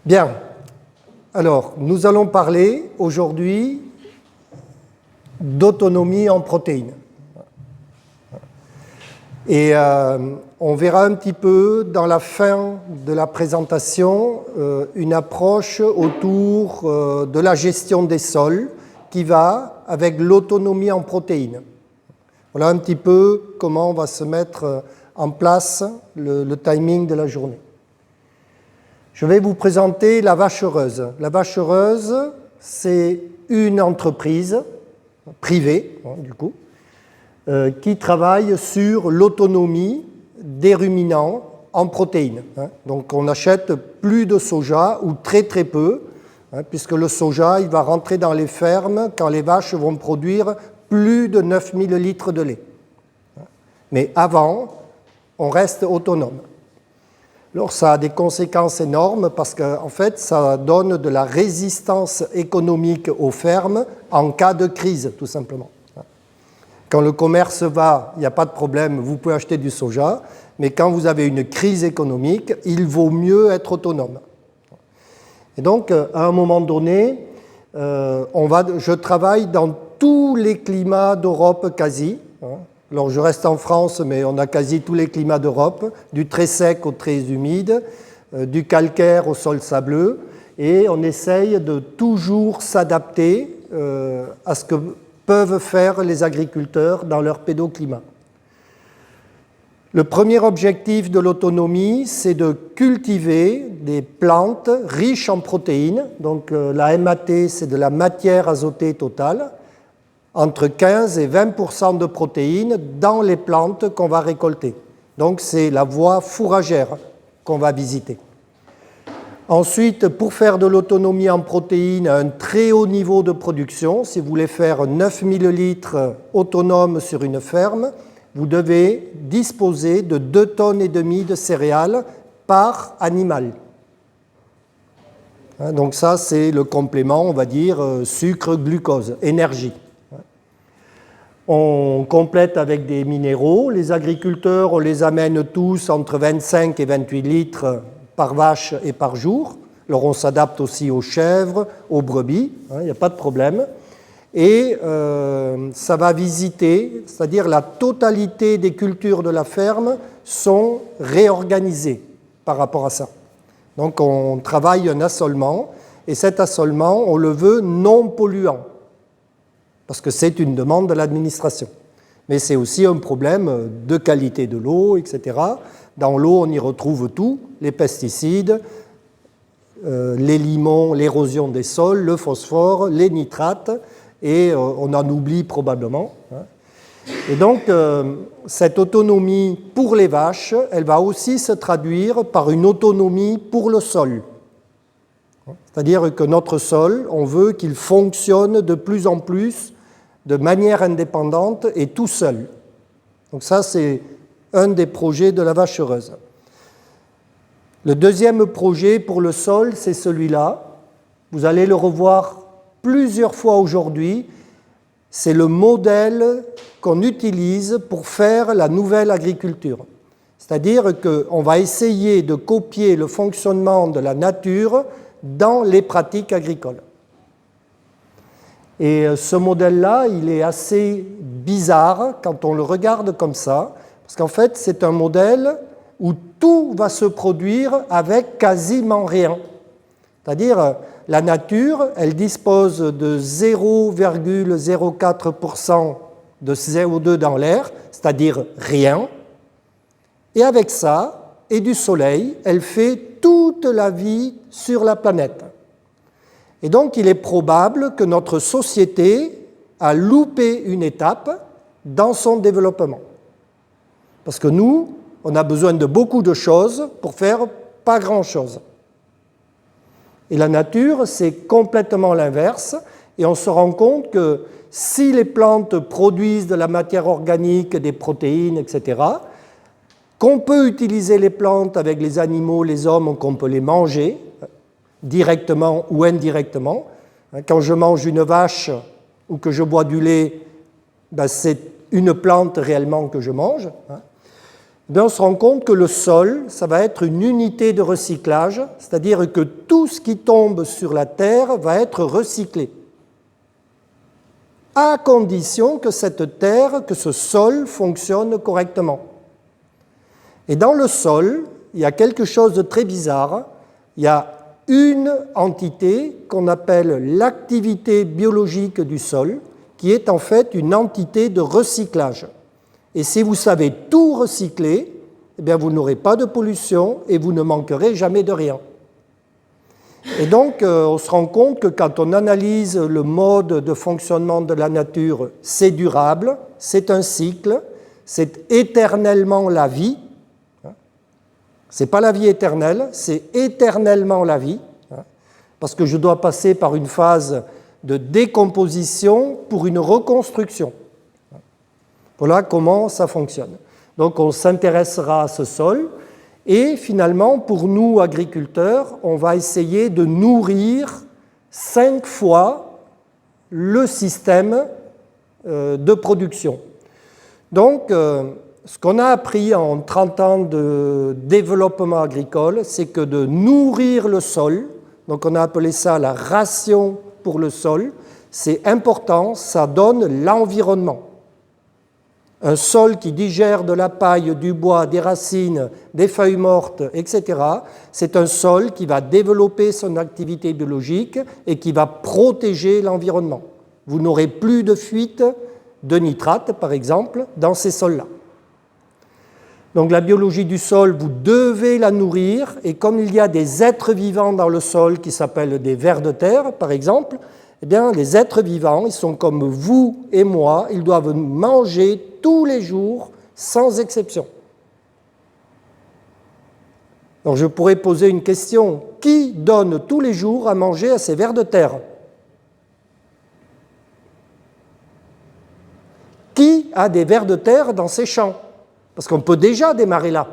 Bien, alors nous allons parler aujourd'hui d'autonomie en protéines. Et on verra un petit peu dans la fin de la présentation une approche autour de la gestion des sols qui va avec l'autonomie en protéines. Voilà un petit peu comment on va se mettre en place le timing de la journée. Je vais vous présenter la Vache Heureuse. La Vache Heureuse, c'est une entreprise privée, du coup, qui travaille sur l'autonomie des ruminants en protéines. Donc on n'achète plus de soja ou très très peu, puisque le soja il va rentrer dans les fermes quand les vaches vont produire plus de 9000 litres de lait. Mais avant, on reste autonome. Alors ça a des conséquences énormes parce qu'en fait, ça donne de la résistance économique aux fermes en cas de crise, tout simplement. Quand le commerce va, il n'y a pas de problème, vous pouvez acheter du soja, mais quand vous avez une crise économique, il vaut mieux être autonome. Et donc, à un moment donné, je travaille dans tous les climats d'Europe quasi. Alors, je reste en France, mais on a quasi tous les climats d'Europe, du très sec au très humide, du calcaire au sol sableux, et on essaye de toujours s'adapter à ce que peuvent faire les agriculteurs dans leur pédoclimat. Le premier objectif de l'autonomie, c'est de cultiver des plantes riches en protéines. Donc la MAT, c'est de la matière azotée totale, entre 15 et 20% de protéines dans les plantes qu'on va récolter. Donc c'est la voie fourragère qu'on va visiter. Ensuite, pour faire de l'autonomie en protéines à un très haut niveau de production, si vous voulez faire 9000 litres autonomes sur une ferme, vous devez disposer de 2,5 tonnes de céréales par animal. Donc ça, c'est le complément, on va dire, sucre, glucose, énergie. On complète avec des minéraux. Les agriculteurs, on les amène tous entre 25 et 28 litres par vache et par jour. Alors on s'adapte aussi aux chèvres, aux brebis, il n'y a pas de problème. Et ça va visiter, c'est-à-dire la totalité des cultures de la ferme sont réorganisées par rapport à ça. Donc on travaille un assolement, et cet assolement, on le veut non polluant, parce que c'est une demande de l'administration. Mais c'est aussi un problème de qualité de l'eau, etc. Dans l'eau, on y retrouve tout, les pesticides, les limons, l'érosion des sols, le phosphore, les nitrates, et on en oublie probablement. Et donc, cette autonomie pour les vaches, elle va aussi se traduire par une autonomie pour le sol. C'est-à-dire que notre sol, on veut qu'il fonctionne de plus en plus de manière indépendante et tout seul. Donc ça, c'est un des projets de la Vache Heureuse. Le deuxième projet pour le sol, c'est celui-là. Vous allez le revoir plusieurs fois aujourd'hui. C'est le modèle qu'on utilise pour faire la nouvelle agriculture. C'est-à-dire qu'on va essayer de copier le fonctionnement de la nature dans les pratiques agricoles. Et ce modèle-là, il est assez bizarre quand on le regarde comme ça, parce qu'en fait, c'est un modèle où tout va se produire avec quasiment rien. C'est-à-dire, la nature, elle dispose de 0,04% de CO2 dans l'air, c'est-à-dire rien, et avec ça, et du soleil, elle fait toute la vie sur la planète. Et donc, il est probable que notre société a loupé une étape dans son développement. Parce que nous, on a besoin de beaucoup de choses pour faire pas grand-chose. Et la nature, c'est complètement l'inverse. Et on se rend compte que si les plantes produisent de la matière organique, des protéines, etc., qu'on peut utiliser les plantes avec les animaux, les hommes, qu'on peut les manger, directement ou indirectement. Quand je mange une vache ou que je bois du lait, c'est une plante réellement que je mange. on se rend compte que le sol, ça va être une unité de recyclage, c'est-à-dire que tout ce qui tombe sur la terre va être recyclé, à condition que cette terre, que ce sol fonctionne correctement. Et dans le sol, il y a quelque chose de très bizarre. Il y a une entité qu'on appelle l'activité biologique du sol, qui est en fait une entité de recyclage. Et si vous savez tout recycler, eh bien vous n'aurez pas de pollution et vous ne manquerez jamais de rien. Et donc, on se rend compte que quand on analyse le mode de fonctionnement de la nature, c'est durable, c'est un cycle, c'est éternellement la vie. Ce n'est pas la vie éternelle, c'est éternellement la vie, parce que je dois passer par une phase de décomposition pour une reconstruction. Voilà comment ça fonctionne. Donc on s'intéressera à ce sol et finalement, pour nous agriculteurs, on va essayer de nourrir 5 fois le système de production. Donc, ce qu'on a appris en 30 ans de développement agricole, c'est que de nourrir le sol, donc on a appelé ça la ration pour le sol, c'est important, ça donne l'environnement. Un sol qui digère de la paille, du bois, des racines, des feuilles mortes, etc., c'est un sol qui va développer son activité biologique et qui va protéger l'environnement. Vous n'aurez plus de fuite de nitrates, par exemple, dans ces sols-là. Donc la biologie du sol, vous devez la nourrir, et comme il y a des êtres vivants dans le sol qui s'appellent des vers de terre, par exemple, eh bien, les êtres vivants, ils sont comme vous et moi, ils doivent manger tous les jours, sans exception. Donc je pourrais poser une question. Qui donne tous les jours à manger à ces vers de terre? Qui a des vers de terre dans ses champs? Parce qu'on peut déjà démarrer là.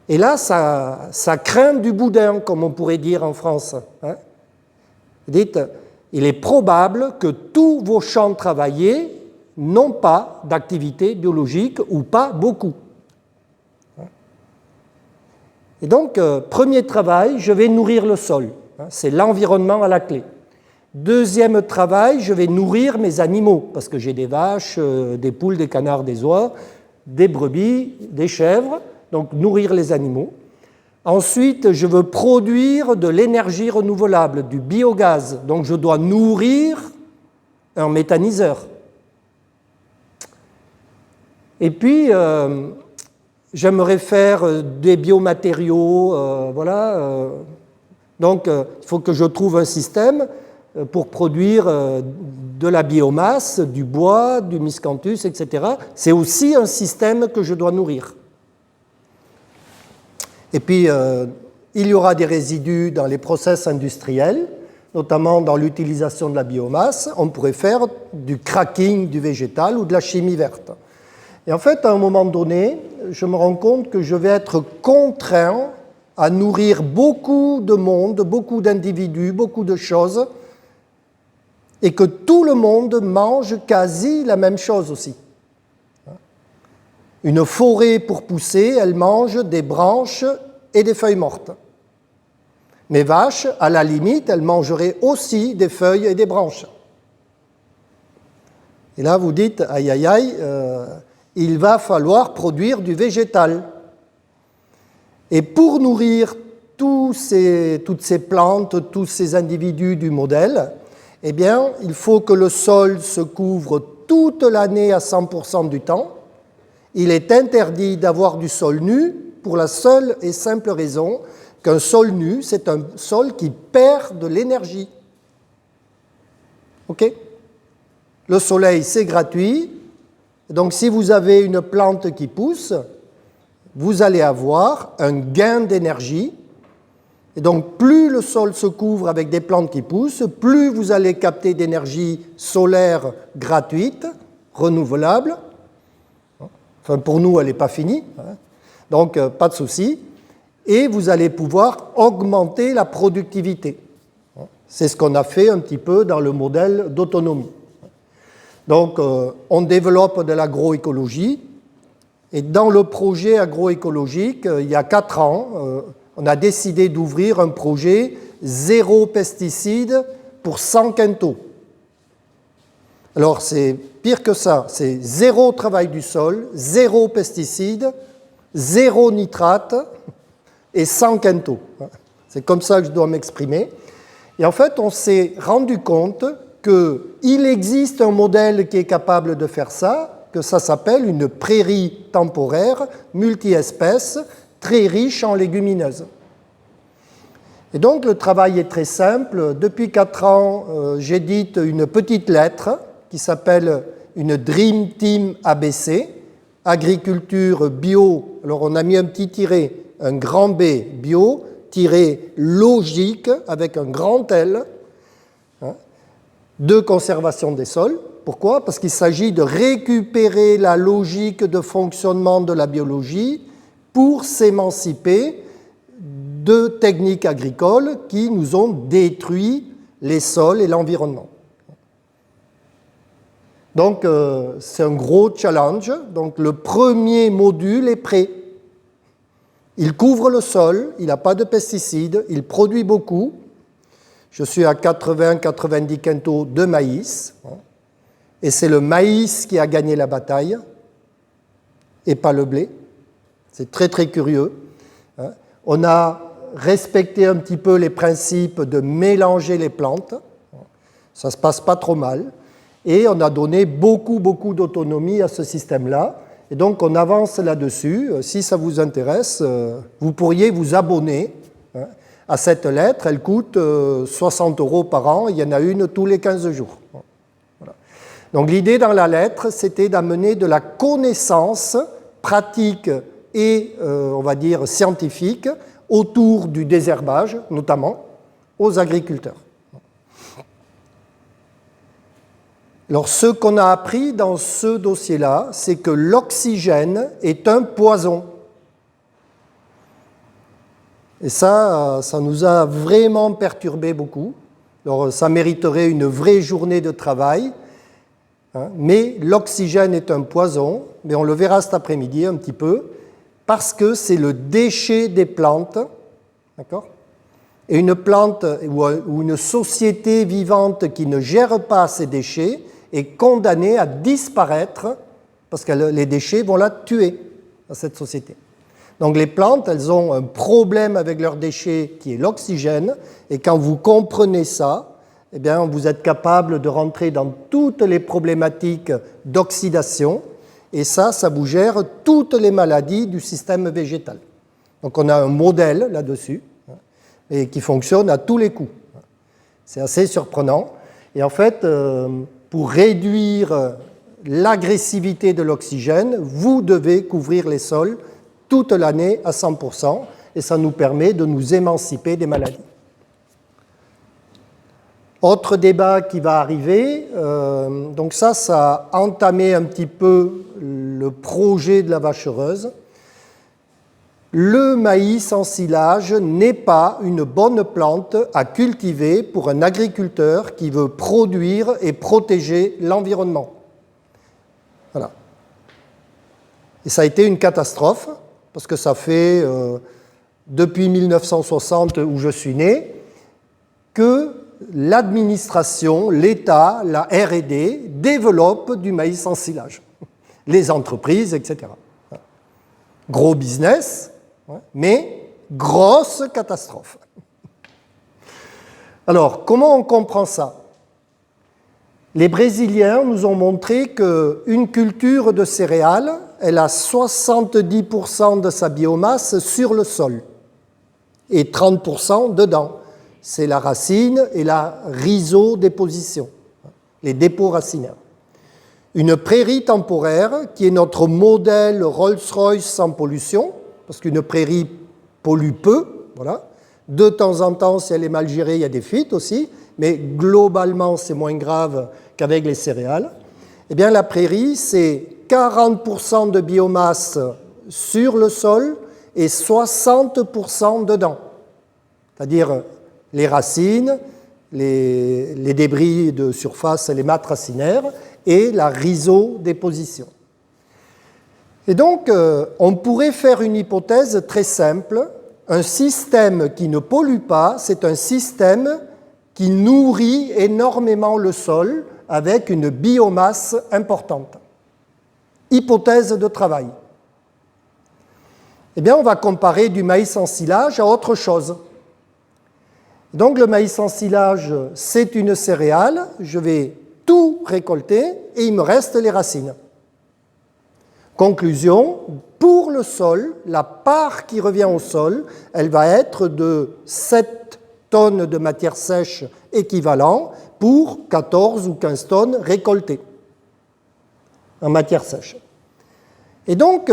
Et là, ça craint du boudin, comme on pourrait dire en France. Vous dites, il est probable que tous vos champs travaillés n'ont pas d'activité biologique ou pas beaucoup. Et donc, premier travail, je vais nourrir le sol. C'est l'environnement à la clé. Deuxième travail, je vais nourrir mes animaux, parce que j'ai des vaches, des poules, des canards, des oies, des brebis, des chèvres, donc nourrir les animaux. Ensuite, je veux produire de l'énergie renouvelable, du biogaz, donc je dois nourrir un méthaniseur. Et puis, j'aimerais faire des biomatériaux, voilà. Donc, il faut que je trouve un système pour produire de la biomasse, du bois, du miscanthus, etc. C'est aussi un système que je dois nourrir. Et puis, il y aura des résidus dans les process industriels, notamment dans l'utilisation de la biomasse. On pourrait faire du cracking du végétal ou de la chimie verte. Et en fait, à un moment donné, je me rends compte que je vais être contraint à nourrir beaucoup de monde, beaucoup d'individus, beaucoup de choses, et que tout le monde mange quasi la même chose aussi. Une forêt, pour pousser, elle mange des branches et des feuilles mortes. Mes vaches, à la limite, elles mangeraient aussi des feuilles et des branches. Et là, vous dites, aïe, aïe, aïe, il va falloir produire du végétal. Et pour nourrir toutes ces plantes, tous ces individus du modèle, eh bien, il faut que le sol se couvre toute l'année à 100% du temps. Il est interdit d'avoir du sol nu pour la seule et simple raison qu'un sol nu, c'est un sol qui perd de l'énergie. OK ? Le soleil, c'est gratuit. Donc, si vous avez une plante qui pousse, vous allez avoir un gain d'énergie. Et donc, plus le sol se couvre avec des plantes qui poussent, plus vous allez capter d'énergie solaire gratuite, renouvelable. Enfin, pour nous, elle n'est pas finie. Donc, pas de souci. Et vous allez pouvoir augmenter la productivité. C'est ce qu'on a fait un petit peu dans le modèle d'autonomie. Donc, on développe de l'agroécologie Et dans le projet agroécologique, il y a 4 ans, on a décidé d'ouvrir un projet zéro pesticide pour 100 quintaux. Alors c'est pire que ça, c'est zéro travail du sol, zéro pesticide, zéro nitrate et 100 quintaux. C'est comme ça que je dois m'exprimer. Et en fait, on s'est rendu compte qu'il existe un modèle qui est capable de faire ça, que ça s'appelle une prairie temporaire multi-espèces très riche en légumineuses. Et donc le travail est très simple. Depuis 4 ans, j'édite une petite lettre qui s'appelle une Dream Team ABC, agriculture bio. Alors on a mis un petit tiret, un grand B, bio, tiret logique avec un grand L, de conservation des sols. Pourquoi? Parce qu'il s'agit de récupérer la logique de fonctionnement de la biologie pour s'émanciper de techniques agricoles qui nous ont détruit les sols et l'environnement. Donc, c'est un gros challenge. Donc, le premier module est prêt. Il couvre le sol, il n'a pas de pesticides, il produit beaucoup. Je suis à 80-90 quintaux de maïs. Et c'est le maïs qui a gagné la bataille et pas le blé. C'est très, très curieux. On a respecté un petit peu les principes de mélanger les plantes. Ça ne se passe pas trop mal. Et on a donné beaucoup d'autonomie à ce système-là. Et donc, on avance là-dessus. Si ça vous intéresse, vous pourriez vous abonner à cette lettre. Elle coûte 60 € par an. Il y en a une tous les 15 jours. Voilà. Donc, l'idée dans la lettre, c'était d'amener de la connaissance pratique et, on va dire, scientifique autour du désherbage, notamment, aux agriculteurs. Alors, ce qu'on a appris dans ce dossier-là, c'est que l'oxygène est un poison. Et ça nous a vraiment perturbé beaucoup. Alors, ça mériterait une vraie journée de travail. Mais l'oxygène est un poison, mais on le verra cet après-midi un petit peu, parce que c'est le déchet des plantes, d'accord ? Et une plante ou une société vivante qui ne gère pas ces déchets est condamnée à disparaître parce que les déchets vont la tuer dans cette société. Donc les plantes, elles ont un problème avec leurs déchets qui est l'oxygène, et quand vous comprenez ça, eh bien, vous êtes capable de rentrer dans toutes les problématiques d'oxydation, et ça vous gère toutes les maladies du système végétal. Donc on a un modèle là-dessus, et qui fonctionne à tous les coups. C'est assez surprenant. Et en fait, pour réduire l'agressivité de l'oxygène, vous devez couvrir les sols toute l'année à 100%, et ça nous permet de nous émanciper des maladies. Autre débat qui va arriver, donc ça a entamé un petit peu le projet de la vache heureuse. Le maïs en silage n'est pas une bonne plante à cultiver pour un agriculteur qui veut produire et protéger l'environnement. Voilà. Et ça a été une catastrophe, parce que ça fait, depuis 1960 où je suis né, que l'administration, l'État, la R&D développent du maïs en silage. Les entreprises, etc. Gros business, mais grosse catastrophe. Alors, comment on comprend ça? Les Brésiliens nous ont montré qu'une culture de céréales, elle a 70% de sa biomasse sur le sol et 30% dedans. C'est la racine et la rhizodéposition, les dépôts racinaires. Une prairie temporaire, qui est notre modèle Rolls-Royce sans pollution, parce qu'une prairie pollue peu, voilà. De temps en temps, si elle est mal gérée, il y a des fuites aussi, mais globalement, c'est moins grave qu'avec les céréales. Eh bien, la prairie, c'est 40% de biomasse sur le sol et 60% dedans. C'est-à-dire les racines, les débris de surface, les mattes racinaires et la rhizodéposition. Et donc, on pourrait faire une hypothèse très simple. Un système qui ne pollue pas, c'est un système qui nourrit énormément le sol avec une biomasse importante. Hypothèse de travail. Eh bien, on va comparer du maïs en silage à autre chose. Donc, le maïs en silage, c'est une céréale. Je vais tout récolter et il me reste les racines. Conclusion, pour le sol, la part qui revient au sol, elle va être de 7 tonnes de matière sèche équivalent pour 14 ou 15 tonnes récoltées en matière sèche. Et donc,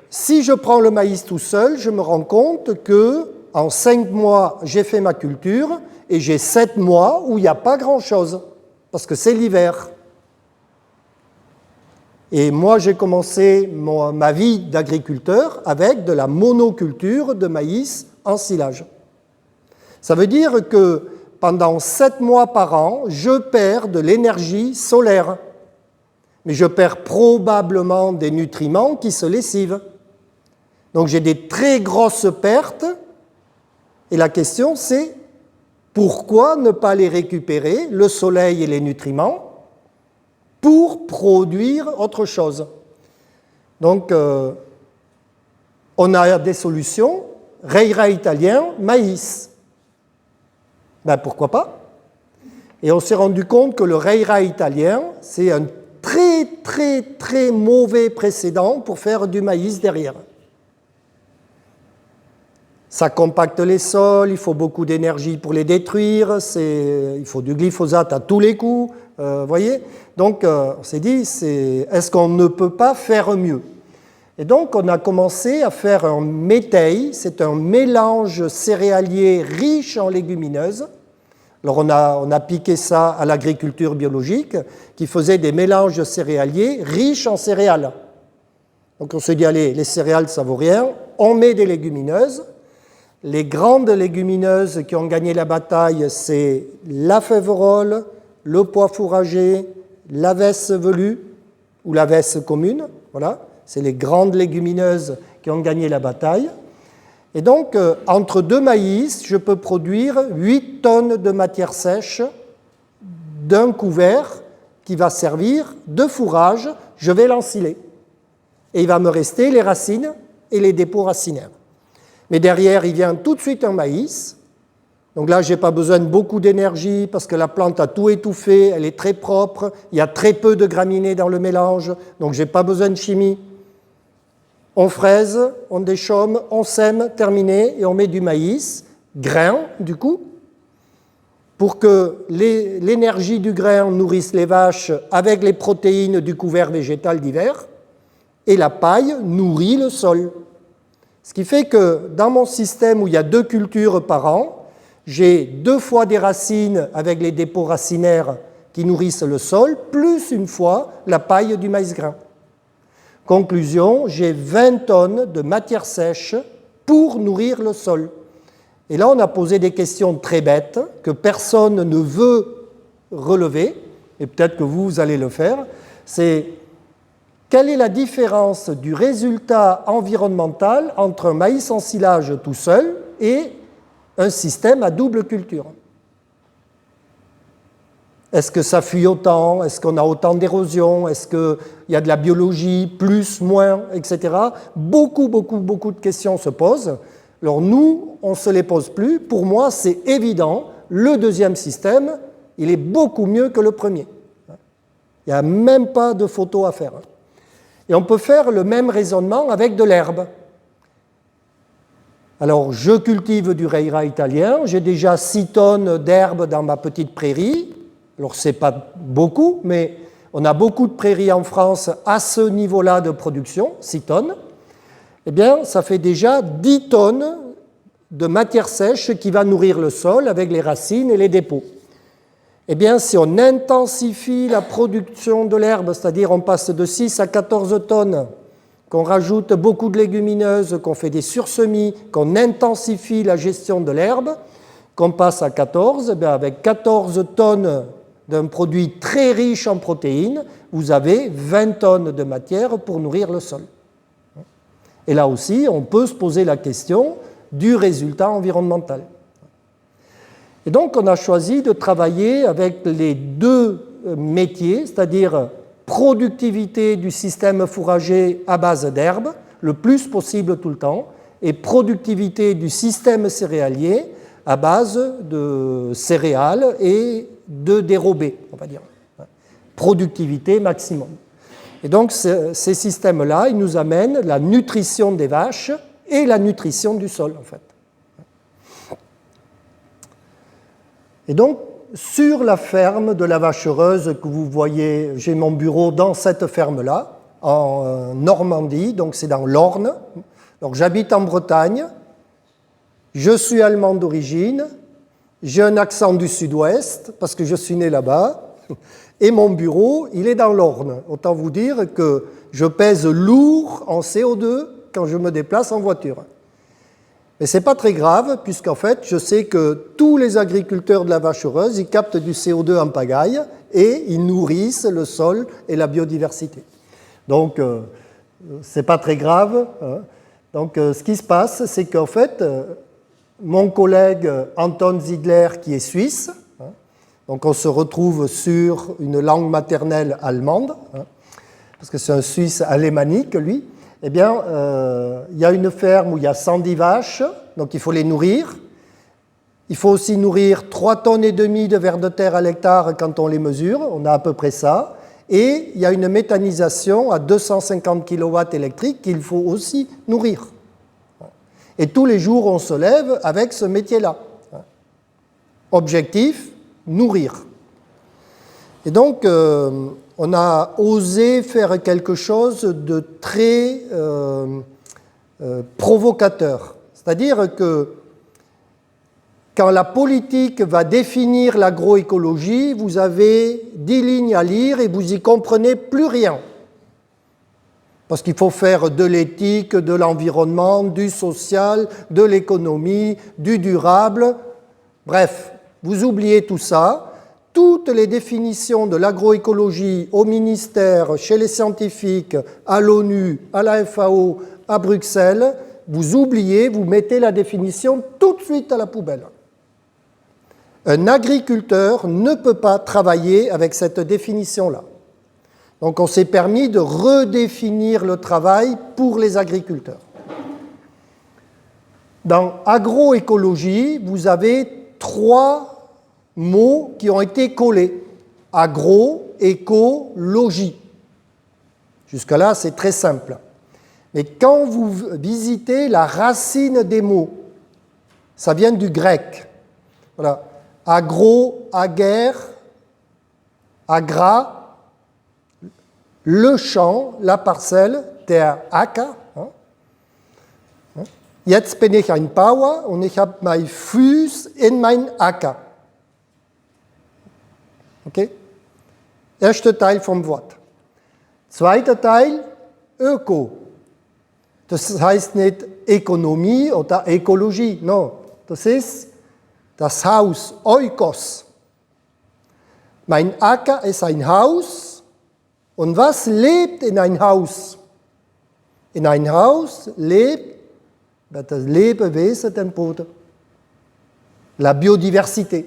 si je prends le maïs tout seul, je me rends compte qu'en 5 mois, j'ai fait ma culture et j'ai 7 mois où il n'y a pas grand-chose, parce que c'est l'hiver. Et moi, j'ai commencé ma vie d'agriculteur avec de la monoculture de maïs en silage. Ça veut dire que pendant 7 mois par an, je perds de l'énergie solaire. Mais je perds probablement des nutriments qui se lessivent. Donc j'ai des très grosses pertes. Et la question, c'est pourquoi ne pas les récupérer, le soleil et les nutriments, pour produire autre chose. Donc, on a des solutions. Reira italien, maïs. Ben, pourquoi pas? Et on s'est rendu compte que le Reira italien, c'est un très, très, très mauvais précédent pour faire du maïs derrière. Ça compacte les sols, il faut beaucoup d'énergie pour les détruire, il faut du glyphosate à tous les coups, voyez. Donc, on s'est dit, est-ce qu'on ne peut pas faire mieux? Et donc, on a commencé à faire un métail, c'est un mélange céréalier riche en légumineuses. Alors, on a piqué ça à l'agriculture biologique, qui faisait des mélanges céréaliers riches en céréales. Donc, on s'est dit, allez, les céréales, ça vaut rien, on met des légumineuses. Les grandes légumineuses qui ont gagné la bataille, c'est la févrole, le pois fourragé, la vesse velue ou la vesse commune. Voilà, c'est les grandes légumineuses qui ont gagné la bataille. Et donc, entre 2 maïs, je peux produire 8 tonnes de matière sèche d'un couvert qui va servir de fourrage. Je vais l'ensiler. Et il va me rester les racines et les dépôts racinaires. Mais derrière, il vient tout de suite un maïs. Donc là, je n'ai pas besoin de beaucoup d'énergie parce que la plante a tout étouffé, elle est très propre, il y a très peu de graminées dans le mélange, donc je n'ai pas besoin de chimie. On fraise, on déchaume, on sème, terminé, et on met du maïs, grain du coup, pour que l'énergie du grain nourrisse les vaches avec les protéines du couvert végétal d'hiver, et la paille nourrit le sol. Ce qui fait que dans mon système où il y a 2 cultures par an, j'ai 2 fois des racines avec les dépôts racinaires qui nourrissent le sol, plus une fois la paille du maïs grain. Conclusion, j'ai 20 tonnes de matière sèche pour nourrir le sol. Et là, on a posé des questions très bêtes que personne ne veut relever, et peut-être que vous allez le faire. C'est quelle est la différence du résultat environnemental entre un maïs en silage tout seul et un système à double culture? Est-ce que ça fuit autant? Est-ce qu'on a autant d'érosion? Est-ce qu'il y a de la biologie, plus, moins, etc. Beaucoup de questions se posent. Alors nous, on ne se les pose plus. Pour moi, c'est évident, le deuxième système, il est beaucoup mieux que le premier. Il n'y a même pas de photo à faire. Et on peut faire le même raisonnement avec de l'herbe. Alors, je cultive du Reira italien, j'ai déjà 6 tonnes d'herbe dans ma petite prairie. Alors, ce n'est pas beaucoup, mais on a beaucoup de prairies en France à ce niveau-là de production, 6 tonnes. Eh bien, ça fait déjà 10 tonnes de matière sèche qui va nourrir le sol avec les racines et les dépôts. Eh bien, si on intensifie la production de l'herbe, c'est-à-dire on passe de 6 à 14 tonnes, qu'on rajoute beaucoup de légumineuses, qu'on fait des sursemis, qu'on intensifie la gestion de l'herbe, qu'on passe à 14, eh bien avec 14 tonnes d'un produit très riche en protéines, vous avez 20 tonnes de matière pour nourrir le sol. Et là aussi, on peut se poser la question du résultat environnemental. Et donc, on a choisi de travailler avec les deux métiers, c'est-à-dire productivité du système fourrager à base d'herbe, le plus possible tout le temps, et productivité du système céréalier à base de céréales et de dérobés, on va dire. Productivité maximum. Et donc, ces systèmes-là, ils nous amènent la nutrition des vaches et la nutrition du sol, en fait. Et donc, sur la ferme de la Vachereuse que vous voyez, j'ai mon bureau dans cette ferme-là, en Normandie, donc c'est dans l'Orne. Donc, j'habite en Bretagne, je suis allemand d'origine, j'ai un accent du sud-ouest, parce que je suis né là-bas, et mon bureau, il est dans l'Orne. Autant vous dire que je pèse lourd en CO2 quand je me déplace en voiture. Mais ce n'est pas très grave, puisqu'en fait, je sais que tous les agriculteurs de la Vachereuse, ils captent du CO2 en pagaille et ils nourrissent le sol et la biodiversité. Donc, ce n'est pas très grave. Donc, ce qui se passe, c'est qu'en fait, mon collègue Anton Ziegler, qui est suisse, donc on se retrouve sur une langue maternelle allemande, parce que c'est un Suisse alémanique, lui. Eh bien, il y a une ferme où il y a 110 vaches, donc il faut les nourrir. Il faut aussi nourrir 3,5 tonnes de vers de terre à l'hectare quand on les mesure, on a à peu près ça. Et il y a une méthanisation à 250 kW électriques qu'il faut aussi nourrir. Et tous les jours, on se lève avec ce métier-là. Objectif, nourrir. Et donc, on a osé faire quelque chose de très provocateur. C'est-à-dire que quand la politique va définir l'agroécologie, vous avez 10 lignes à lire et vous n'y comprenez plus rien. Parce qu'il faut faire de l'éthique, de l'environnement, du social, de l'économie, du durable. Bref, vous oubliez tout ça. Toutes les définitions de l'agroécologie au ministère, chez les scientifiques, à l'ONU, à la FAO, à Bruxelles, vous oubliez, vous mettez la définition tout de suite à la poubelle. Un agriculteur ne peut pas travailler avec cette définition-là. Donc on s'est permis de redéfinir le travail pour les agriculteurs. Dans agroécologie, vous avez 3 mots qui ont été collés. Agro, éco, logis. Jusque-là, c'est très simple. Mais quand vous visitez la racine des mots, ça vient du grec. Voilà. Agro, aguerre, agra, le champ, la parcelle, der Acker. Jetzt bin ich ein Bauer und ich habe mein Fuß in mein Acker. Okay? Erster Teil vom Wort. Zweiter Teil, Öko. Das heißt nicht Ökonomie oder Ökologie, no. Das ist das Haus, Oikos. Mein Acker ist ein Haus. Und was lebt in ein Haus? In ein Haus lebt das Lebewesen, den Boden. La Biodiversité.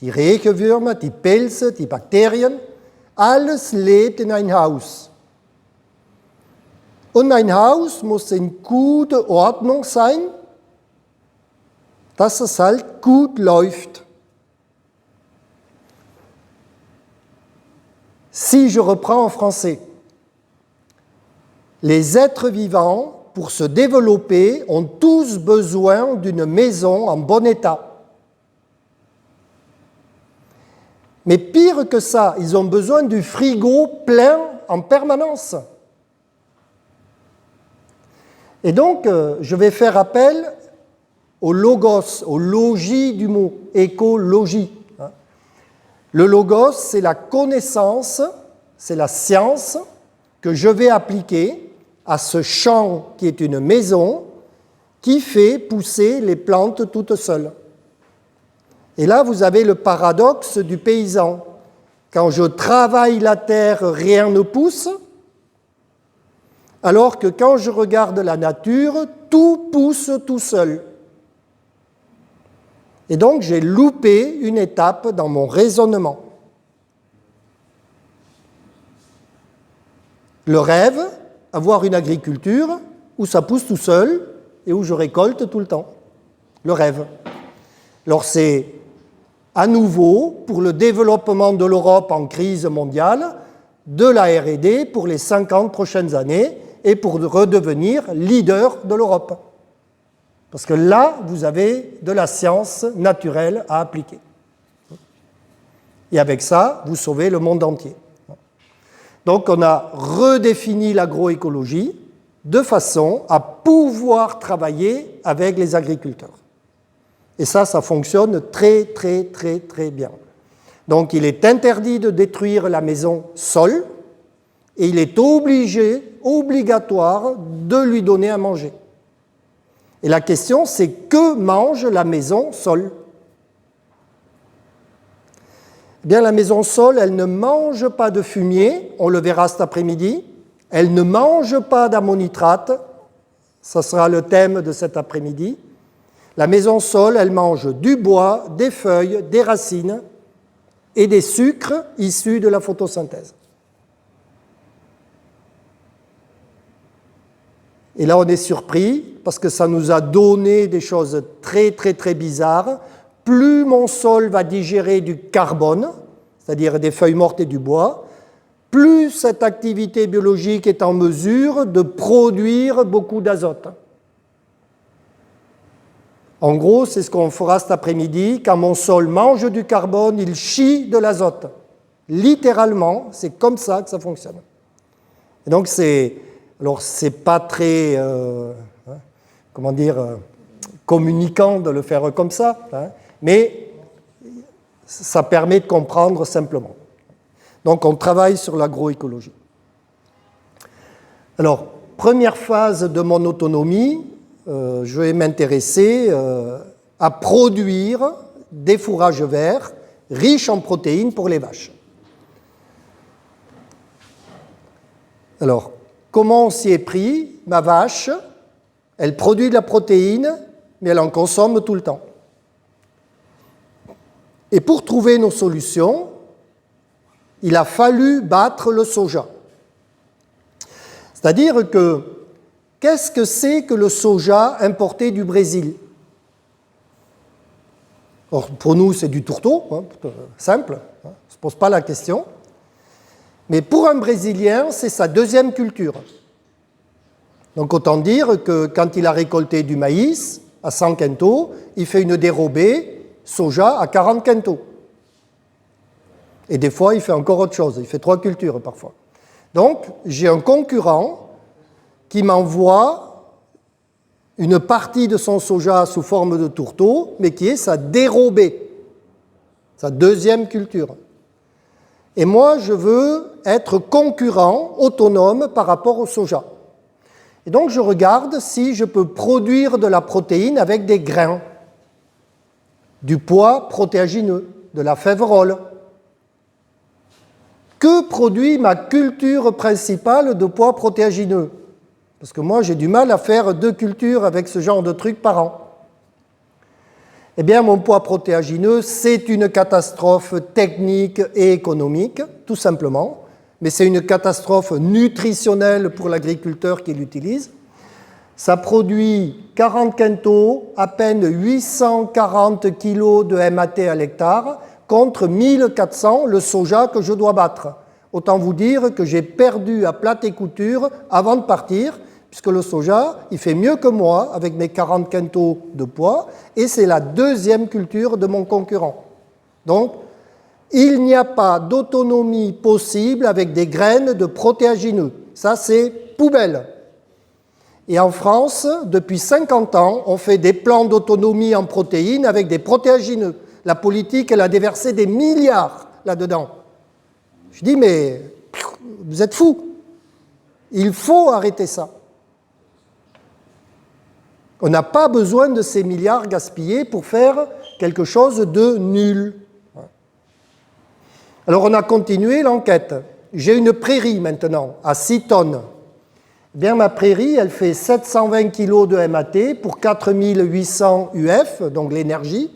Die Regenwürmer, die Pilze, die Bakterien, alles lebt in ein Haus. Und ein Haus muss in guter Ordnung sein, dass es halt gut läuft. Si je reprends en français, les êtres vivants, pour se développer, ont tous besoin d'une maison en bon état. Mais pire que ça, ils ont besoin du frigo plein en permanence. Et donc, je vais faire appel au logos, au logis du mot, écologie. Le logos, c'est la connaissance, c'est la science que je vais appliquer à ce champ qui est une maison qui fait pousser les plantes toutes seules. Et là, vous avez le paradoxe du paysan. Quand je travaille la terre, rien ne pousse. alors que quand je regarde la nature, tout pousse tout seul. Et donc j'ai loupé une étape dans mon raisonnement. Le rêve, avoir une agriculture où ça pousse tout seul et où je récolte tout le temps. Le rêve. Alors c'est à nouveau, pour le développement de l'Europe en crise mondiale, de la R&D pour les 50 prochaines années et pour redevenir leader de l'Europe. Parce que là, vous avez de la science naturelle à appliquer. Et avec ça, vous sauvez le monde entier. Donc on a redéfini l'agroécologie de façon à pouvoir travailler avec les agriculteurs. Et ça fonctionne très, très, très, très bien. Donc il est interdit de détruire la maison sol et il est obligatoire de lui donner à manger. Et la question, c'est que mange la maison sol ? Eh bien, la maison sol, elle ne mange pas de fumier, on le verra cet après-midi. Elle ne mange pas d'ammonitrate, ça sera le thème de cet après-midi. La maison sol, elle mange du bois, des feuilles, des racines et des sucres issus de la photosynthèse. Et là, on est surpris parce que ça nous a donné des choses très, très, très bizarres. Plus mon sol va digérer du carbone, c'est-à-dire des feuilles mortes et du bois, plus cette activité biologique est en mesure de produire beaucoup d'azote. En gros, c'est ce qu'on fera cet après-midi. Quand mon sol mange du carbone, il chie de l'azote. Littéralement, c'est comme ça que ça fonctionne. Et donc, c'est pas très, communicant de le faire comme ça, mais ça permet de comprendre simplement. Donc, on travaille sur l'agroécologie. Alors, première phase de mon autonomie, je vais m'intéresser à produire des fourrages verts riches en protéines pour les vaches. Alors, comment on s'y est pris ? Ma vache, elle produit de la protéine, mais elle en consomme tout le temps. Et pour trouver nos solutions, il a fallu battre le soja. C'est-à-dire que, qu'est-ce que c'est que le soja importé du Brésil ? Or, pour nous, c'est du tourteau, simple, on ne se pose pas la question. Mais pour un Brésilien, c'est sa deuxième culture. Donc autant dire que quand il a récolté du maïs à 100 quintaux, il fait une dérobée soja à 40 quintaux. Et des fois, il fait encore autre chose, il fait 3 cultures parfois. Donc, j'ai un concurrent qui m'envoie une partie de son soja sous forme de tourteau, mais qui est sa dérobée, sa deuxième culture. Et moi, je veux être concurrent, autonome par rapport au soja. Et donc, je regarde si je peux produire de la protéine avec des grains, du pois protéagineux, de la févrole. Que produit ma culture principale de pois protéagineux ? Parce que moi, j'ai du mal à faire 2 cultures avec ce genre de trucs par an. Eh bien, mon pois protéagineux, c'est une catastrophe technique et économique, tout simplement, mais c'est une catastrophe nutritionnelle pour l'agriculteur qui l'utilise. Ça produit 40 quintaux, à peine 840 kg de MAT à l'hectare, contre 1400 le soja que je dois battre. Autant vous dire que j'ai perdu à plate et couture avant de partir, puisque le soja, il fait mieux que moi avec mes 40 quintaux de pois, et c'est la deuxième culture de mon concurrent. Donc, il n'y a pas d'autonomie possible avec des graines de protéagineux. Ça, c'est poubelle. Et en France, depuis 50 ans, on fait des plans d'autonomie en protéines avec des protéagineux. La politique, elle a déversé des milliards là-dedans. Je dis, mais vous êtes fous. Il faut arrêter ça. On n'a pas besoin de ces milliards gaspillés pour faire quelque chose de nul. Alors on a continué l'enquête. J'ai une prairie maintenant à 6 tonnes. Eh bien, ma prairie, elle fait 720 kg de MAT pour 4800 UF, donc l'énergie.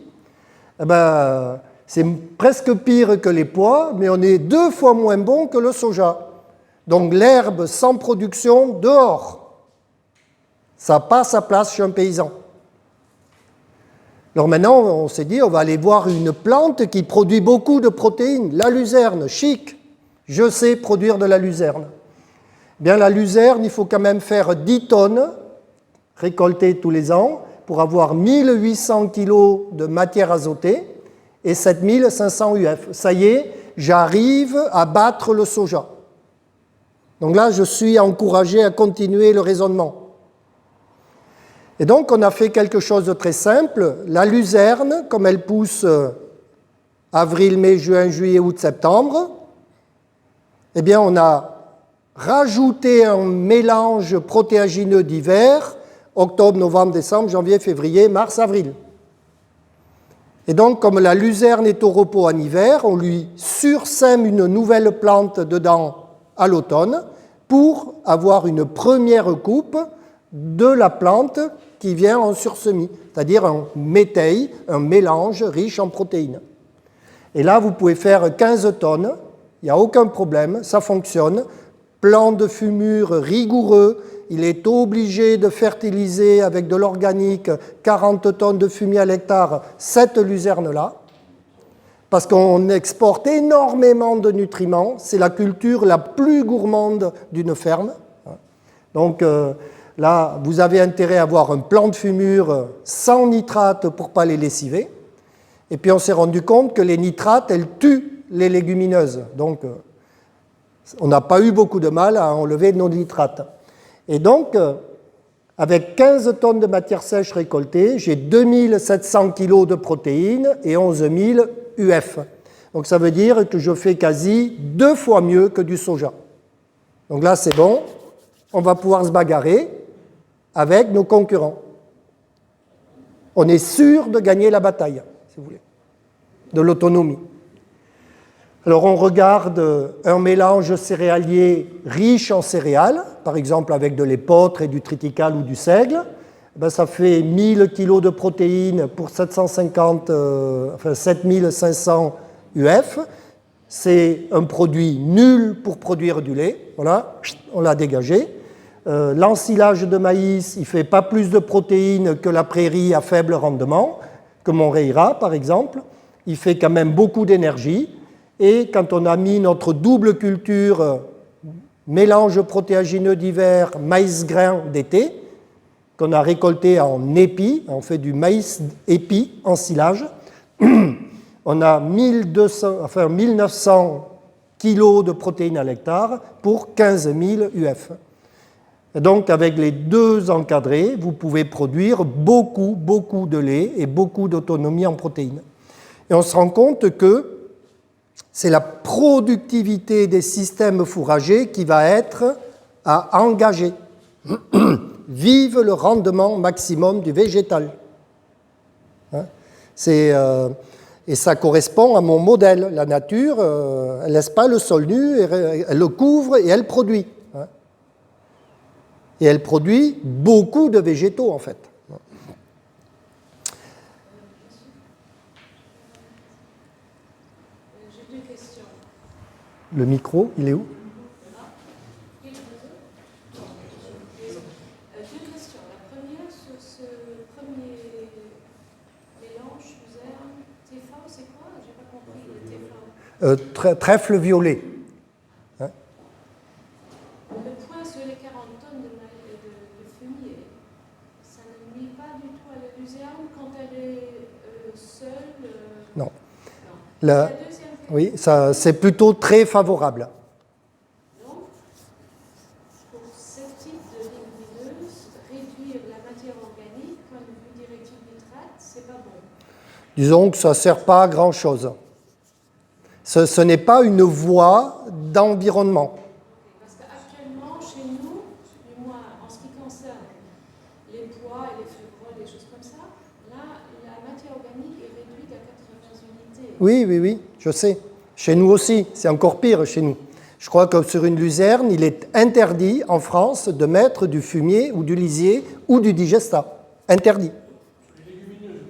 Eh ben, c'est presque pire que les pois, mais on est 2 fois moins bon que le soja. Donc l'herbe sans production, dehors. Ça n'a pas sa place chez un paysan. Alors maintenant, on s'est dit, on va aller voir une plante qui produit beaucoup de protéines, la luzerne, chic. Je sais produire de la luzerne. Bien, la luzerne, il faut quand même faire 10 tonnes récoltées tous les ans pour avoir 1800 kg de matière azotée et 7500 UF. Ça y est, j'arrive à battre le soja. Donc là, je suis encouragé à continuer le raisonnement. Et donc, on a fait quelque chose de très simple. La luzerne, comme elle pousse avril, mai, juin, juillet, août, septembre, eh bien, on a rajouté un mélange protéagineux d'hiver, octobre, novembre, décembre, janvier, février, mars, avril. Et donc, comme la luzerne est au repos en hiver, on lui sursème une nouvelle plante dedans à l'automne pour avoir une première coupe de la plante qui vient en sursemis, c'est-à-dire un métail, un mélange riche en protéines. Et là, vous pouvez faire 15 tonnes, il n'y a aucun problème, ça fonctionne. Plan de fumure rigoureux, il est obligé de fertiliser avec de l'organique 40 tonnes de fumier à l'hectare cette luzerne-là, parce qu'on exporte énormément de nutriments, c'est la culture la plus gourmande d'une ferme. Donc là, vous avez intérêt à avoir un plan de fumure sans nitrate pour ne pas les lessiver. Et puis on s'est rendu compte que les nitrates, elles tuent les légumineuses. Donc on n'a pas eu beaucoup de mal à enlever nos nitrates. Et donc, avec 15 tonnes de matière sèche récoltée, j'ai 2700 kg de protéines et 11 000 UF. Donc ça veut dire que je fais quasi 2 fois mieux que du soja. Donc là, c'est bon, on va pouvoir se bagarrer avec nos concurrents. On est sûr de gagner la bataille, si vous voulez, de l'autonomie. Alors on regarde un mélange céréalier riche en céréales, par exemple avec de l'épeautre et du triticale ou du seigle. Ben, ça fait 1000 kg de protéines pour 7500 UF. C'est un produit nul pour produire du lait. Voilà, on l'a dégagé. L'ensilage de maïs, il ne fait pas plus de protéines que la prairie à faible rendement, que Montréira par exemple. Il fait quand même beaucoup d'énergie. Et quand on a mis notre double culture mélange protéagineux d'hiver, maïs-grain d'été, qu'on a récolté en épi, on fait du maïs épi en silage, on a 1900 kg de protéines à l'hectare pour 15 000 UF. Et donc, avec les deux encadrés, vous pouvez produire beaucoup de lait et beaucoup d'autonomie en protéines. Et on se rend compte que c'est la productivité des systèmes fourragers qui va être à engager. Vive le rendement maximum du végétal. Et ça correspond à mon modèle. La nature, elle ne laisse pas le sol nu, elle le couvre et elle produit. Et elle produit beaucoup de végétaux, en fait. Le micro, il est où? Deux questions. La première, sur ce premier mélange, luzerne, TFA, c'est quoi? Je n'ai pas compris le TFA. Trèfle violet. Le point sur les 40 tonnes de fumier, ça ne nuit pas du tout à la luzerne quand elle est seule? Non. La deuxième question. Oui, c'est plutôt très favorable. Donc, pour ce type de légumineuse, réduire la matière organique, point de vue directive nitrate, c'est pas bon. Disons que ça ne sert pas à grand-chose. Ce n'est pas une voie d'environnement. Parce qu'actuellement, chez nous, du moins en ce qui concerne les pois et les fibres, des choses comme ça, là, la matière organique est réduite à 80 unités. Oui, je sais. Chez nous aussi, c'est encore pire chez nous. Je crois que sur une luzerne, il est interdit en France de mettre du fumier ou du lisier ou du digestat. Interdit.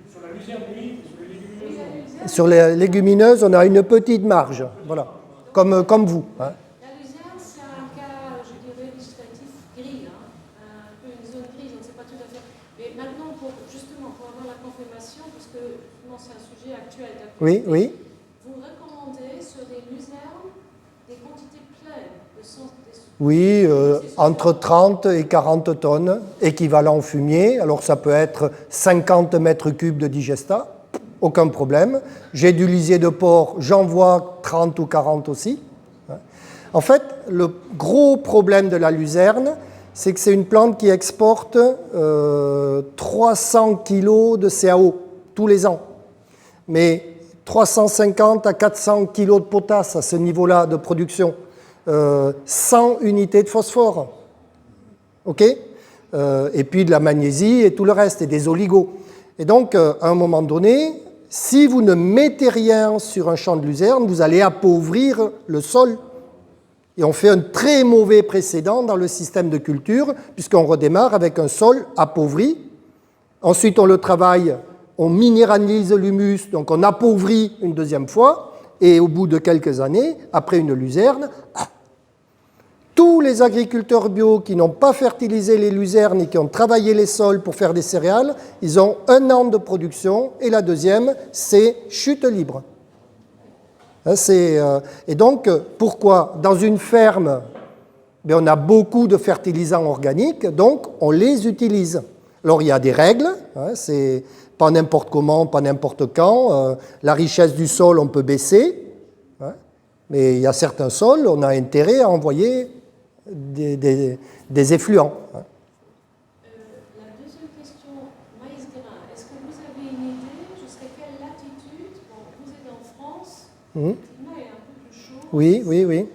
Sur la luzerne, oui, sur les légumineuses, non. Sur les légumineuses, on a une petite marge, voilà, comme vous. Hein. La luzerne, c'est un cas, je dirais, législatif gris, hein, un peu une zone grise, on ne sait pas tout à fait. Mais maintenant, justement, pour avoir la confirmation, parce que c'est un sujet actuel, Oui, oui. vous recommandez sur des luzernes des quantités pleines de sang. Oui, entre 30 et 40 tonnes, équivalent au fumier. Alors ça peut être 50 mètres cubes de digestat, aucun problème. J'ai du lisier de porc, j'en vois 30 ou 40 aussi. En fait, le gros problème de la luzerne, c'est que c'est une plante qui exporte 300 kg de CaO tous les ans. Mais 350 à 400 kg de potasse à ce niveau-là de production. 100 unités de phosphore, ok, et puis de la magnésie et tout le reste, et des oligos. Et donc, à un moment donné, si vous ne mettez rien sur un champ de luzerne, vous allez appauvrir le sol. Et on fait un très mauvais précédent dans le système de culture, puisqu'on redémarre avec un sol appauvri. Ensuite, on le travaille, on minéralise l'humus, donc on appauvrit une deuxième fois, et au bout de quelques années, après une luzerne, tous les agriculteurs bio qui n'ont pas fertilisé les luzernes et qui ont travaillé les sols pour faire des céréales, ils ont 1 an de production et la deuxième, c'est chute libre. Et donc, pourquoi? Dans une ferme, on a beaucoup de fertilisants organiques, donc on les utilise. Alors, il y a des règles, c'est pas n'importe comment, pas n'importe quand. La richesse du sol, on peut baisser, mais il y a certains sols, on a intérêt à envoyer des effluents. La deuxième question, maïs-grain. Est-ce que vous avez une idée jusqu'à quelle latitude, vous êtes en France, le climat est un peu plus chaud. Oui, oui, oui.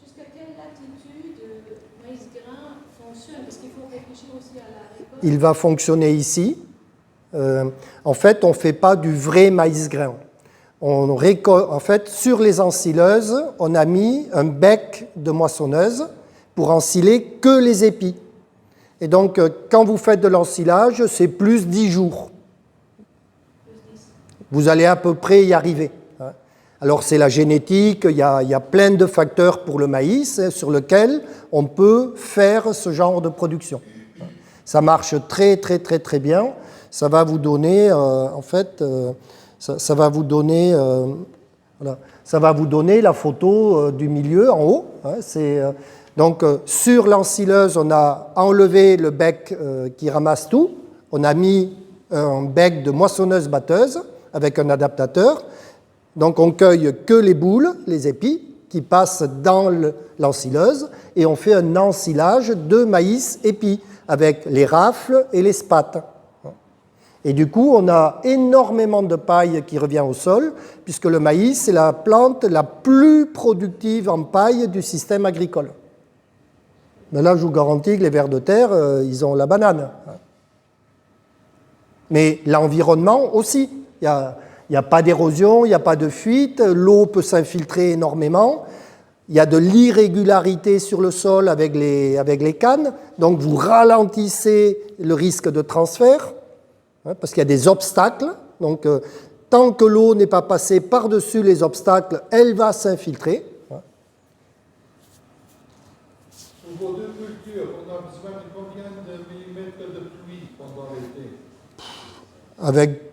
Jusqu'à quelle latitude maïs-grain fonctionne? Parce qu'il faut réfléchir aussi à la récolte. Il va fonctionner ici. En fait, on ne fait pas du vrai maïs-grain. En fait, sur les ensileuses, on a mis un bec de moissonneuse pour ensiler que les épis. Et donc, quand vous faites de l'ensilage, c'est plus 10 jours. Vous allez à peu près y arriver. Alors, c'est la génétique, il y a plein de facteurs pour le maïs sur lesquels on peut faire ce genre de production. Ça marche très, très, très, très bien. Ça va vous donner, ça va vous donner, voilà, ça va vous donner la photo du milieu en haut. Donc, sur l'ensileuse, on a enlevé le bec qui ramasse tout. On a mis un bec de moissonneuse-batteuse avec un adaptateur. Donc, on cueille que les boules, les épis, qui passent dans l'ensileuse, et on fait un ensilage de maïs épis avec les rafles et les spattes. Et du coup, on a énormément de paille qui revient au sol, puisque le maïs, c'est la plante la plus productive en paille du système agricole. Mais là, je vous garantis que les vers de terre, ils ont la banane. Mais l'environnement aussi. Il n'y a pas d'érosion, il n'y a pas de fuite, l'eau peut s'infiltrer énormément. Il y a de l'irrégularité sur le sol avec les cannes, donc vous ralentissez le risque de transfert, parce qu'il y a des obstacles. Donc, tant que l'eau n'est pas passée par-dessus les obstacles, elle va s'infiltrer. Pour vos deux cultures, on a besoin de combien de millimètres de pluie pendant l'été? Avec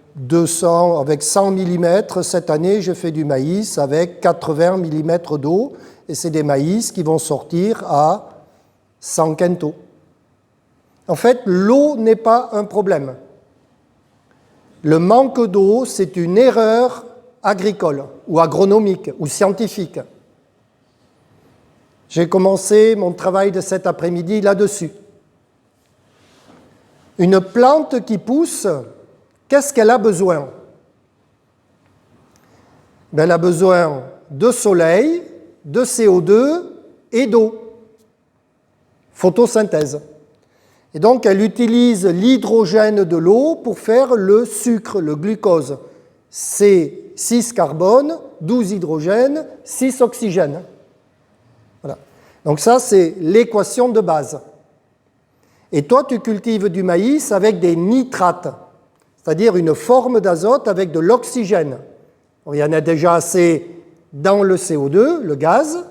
100 mm, cette année, je fais du maïs avec 80 mm d'eau, et c'est des maïs qui vont sortir à 100 quintaux. En fait, l'eau n'est pas un problème. Le manque d'eau, c'est une erreur agricole, ou agronomique, ou scientifique. J'ai commencé mon travail de cet après-midi là-dessus. Une plante qui pousse, qu'est-ce qu'elle a besoin? Elle a besoin de soleil, de CO2 et d'eau. Photosynthèse. Et donc, elle utilise l'hydrogène de l'eau pour faire le sucre, le glucose. C'est 6 carbone, 12 hydrogène, 6 oxygène. Voilà. Donc ça, c'est l'équation de base. Et toi, tu cultives du maïs avec des nitrates, c'est-à-dire une forme d'azote avec de l'oxygène. Il y en a déjà assez dans le CO2, le gaz,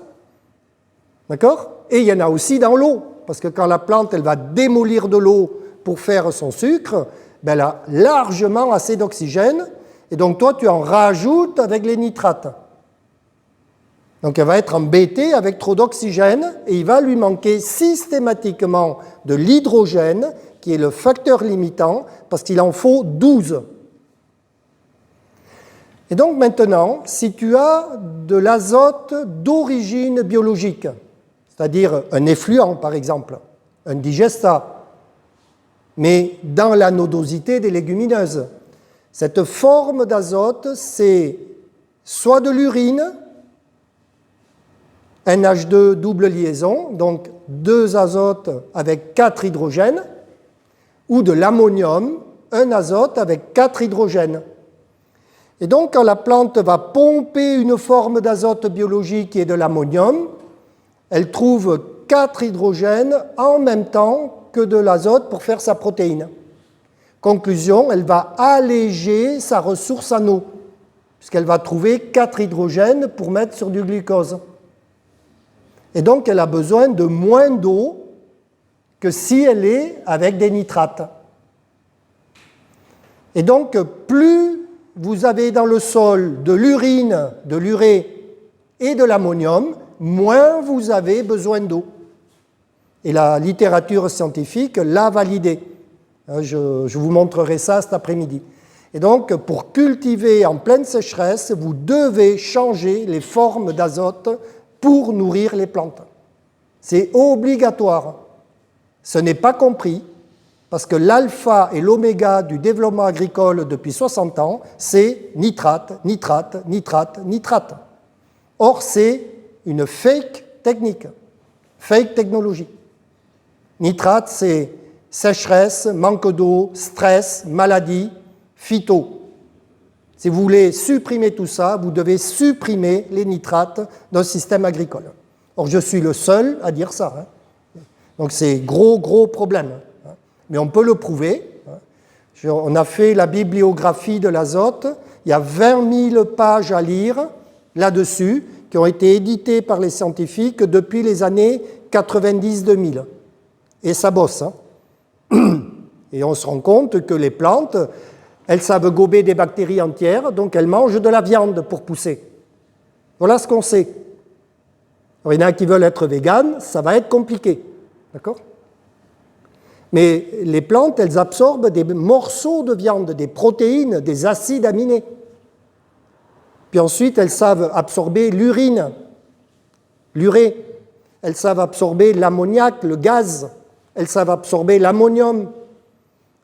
d'accord? Et il y en a aussi dans l'eau, parce que quand la plante elle va démolir de l'eau pour faire son sucre, ben elle a largement assez d'oxygène, et donc toi, tu en rajoutes avec les nitrates. Donc elle va être embêtée avec trop d'oxygène, et il va lui manquer systématiquement de l'hydrogène, qui est le facteur limitant, parce qu'il en faut 12. Et donc maintenant, si tu as de l'azote d'origine biologique, c'est-à-dire un effluent par exemple, un digestat, mais dans la nodosité des légumineuses, cette forme d'azote, c'est soit de l'urine, NH2 double liaison, donc 2 azotes avec 4 hydrogènes, ou de l'ammonium, un azote avec 4 hydrogènes. Et donc, quand la plante va pomper une forme d'azote biologique qui est de l'ammonium, elle trouve 4 hydrogènes en même temps que de l'azote pour faire sa protéine. Conclusion, elle va alléger sa ressource en eau, puisqu'elle va trouver 4 hydrogènes pour mettre sur du glucose. Et donc, elle a besoin de moins d'eau que si elle est avec des nitrates. Et donc, plus vous avez dans le sol de l'urine, de l'urée et de l'ammonium, moins vous avez besoin d'eau. Et la littérature scientifique l'a validé. Je vous montrerai ça cet après-midi. Et donc, pour cultiver en pleine sécheresse, vous devez changer les formes d'azote pour nourrir les plantes. C'est obligatoire. Ce n'est pas compris, parce que l'alpha et l'oméga du développement agricole depuis 60 ans, c'est nitrate, nitrate, nitrate, nitrate. Or, c'est une fake technique, fake technologie. Nitrate, c'est sécheresse, manque d'eau, stress, maladie, phyto. Si vous voulez supprimer tout ça, vous devez supprimer les nitrates d'un système agricole. Or, je suis le seul à dire ça. Donc, c'est gros problème. Mais on peut le prouver. On a fait la bibliographie de l'azote. Il y a 20 000 pages à lire là-dessus qui ont été éditées par les scientifiques depuis les années 90-2000. Et ça bosse. Et on se rend compte que les plantes, elles savent gober des bactéries entières, donc elles mangent de la viande pour pousser. Voilà ce qu'on sait. Alors, il y en a qui veulent être véganes, ça va être compliqué. D'accord ? Mais les plantes, elles absorbent des morceaux de viande, des protéines, des acides aminés. Puis ensuite, elles savent absorber l'urine, l'urée. Elles savent absorber l'ammoniac, le gaz. Elles savent absorber l'ammonium.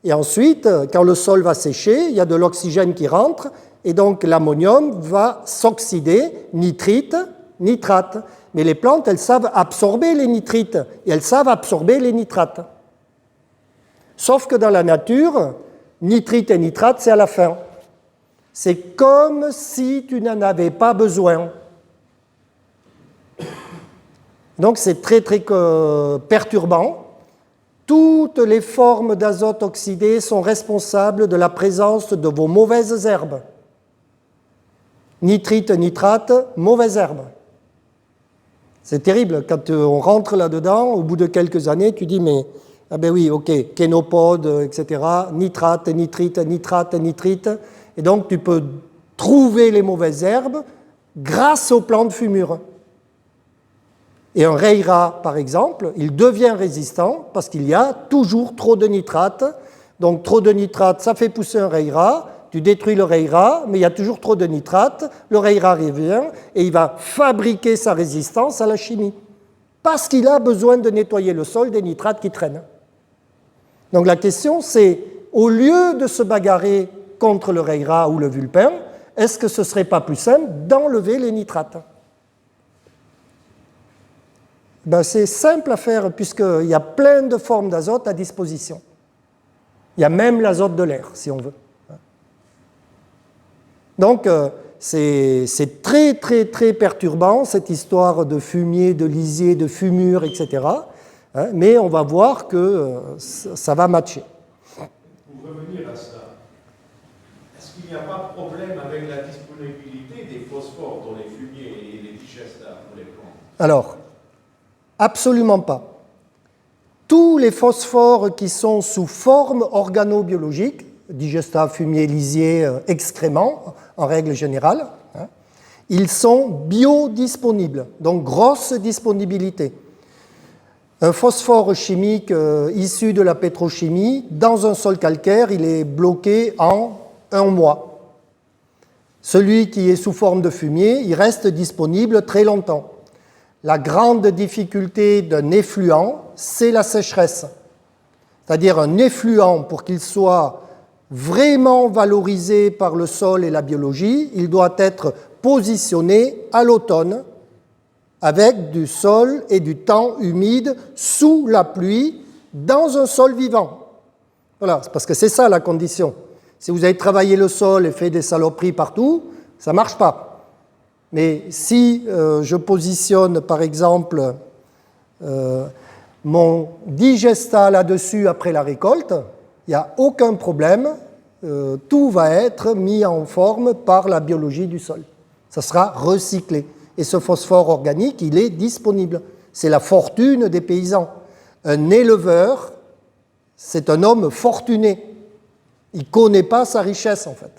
Et ensuite, quand le sol va sécher, il y a de l'oxygène qui rentre, et donc l'ammonium va s'oxyder, nitrite, nitrate. Mais les plantes, elles savent absorber les nitrites, et elles savent absorber les nitrates. Sauf que dans la nature, nitrite et nitrate, c'est à la fin. C'est comme si tu n'en avais pas besoin. Donc c'est très perturbant. Toutes les formes d'azote oxydé sont responsables de la présence de vos mauvaises herbes. Nitrite, nitrate, mauvaises herbes. C'est terrible, quand on rentre là-dedans, au bout de quelques années, tu dis, mais, ah ben oui, ok, kénopode, etc., nitrate, nitrite, nitrate, nitrite, et donc tu peux trouver les mauvaises herbes grâce aux plantes fumures. Et un rayra, par exemple, il devient résistant parce qu'il y a toujours trop de nitrate. Donc trop de nitrate, ça fait pousser un rayra, tu détruis le rayra, mais il y a toujours trop de nitrate, le rayra revient et il va fabriquer sa résistance à la chimie. Parce qu'il a besoin de nettoyer le sol des nitrates qui traînent. Donc la question c'est, au lieu de se bagarrer contre le rayra ou le vulpin, est-ce que ce ne serait pas plus simple d'enlever les nitrates ? Ben, c'est simple à faire puisqu'il y a plein de formes d'azote à disposition. Il y a même l'azote de l'air, si on veut. Donc, C'est très, très, très perturbant, cette histoire de fumier, de lisier, de fumure, etc. Hein, mais on va voir que ça va matcher. Pour revenir à ça, est-ce qu'il n'y a pas de problème avec la disponibilité des phosphores dans les fumiers et les digestats pour les plantes? Alors, absolument pas. Tous les phosphores qui sont sous forme organobiologique, digestat, fumier, lisier, excréments, en règle générale, hein, ils sont biodisponibles, donc grosse disponibilité. Un phosphore chimique issu de la pétrochimie, dans un sol calcaire, il est bloqué en 1 mois. Celui qui est sous forme de fumier, il reste disponible très longtemps. La grande difficulté d'un effluent, c'est la sécheresse. C'est-à-dire un effluent, pour qu'il soit vraiment valorisé par le sol et la biologie, il doit être positionné à l'automne avec du sol et du temps humide sous la pluie dans un sol vivant. Voilà, parce que c'est ça la condition. Si vous avez travaillé le sol et fait des saloperies partout, ça ne marche pas. Mais si je positionne par exemple mon digestat là-dessus après la récolte, il n'y a aucun problème, tout va être mis en forme par la biologie du sol. Ça sera recyclé. Et ce phosphore organique, il est disponible. C'est la fortune des paysans. Un éleveur, c'est un homme fortuné. Il ne connaît pas sa richesse, en fait.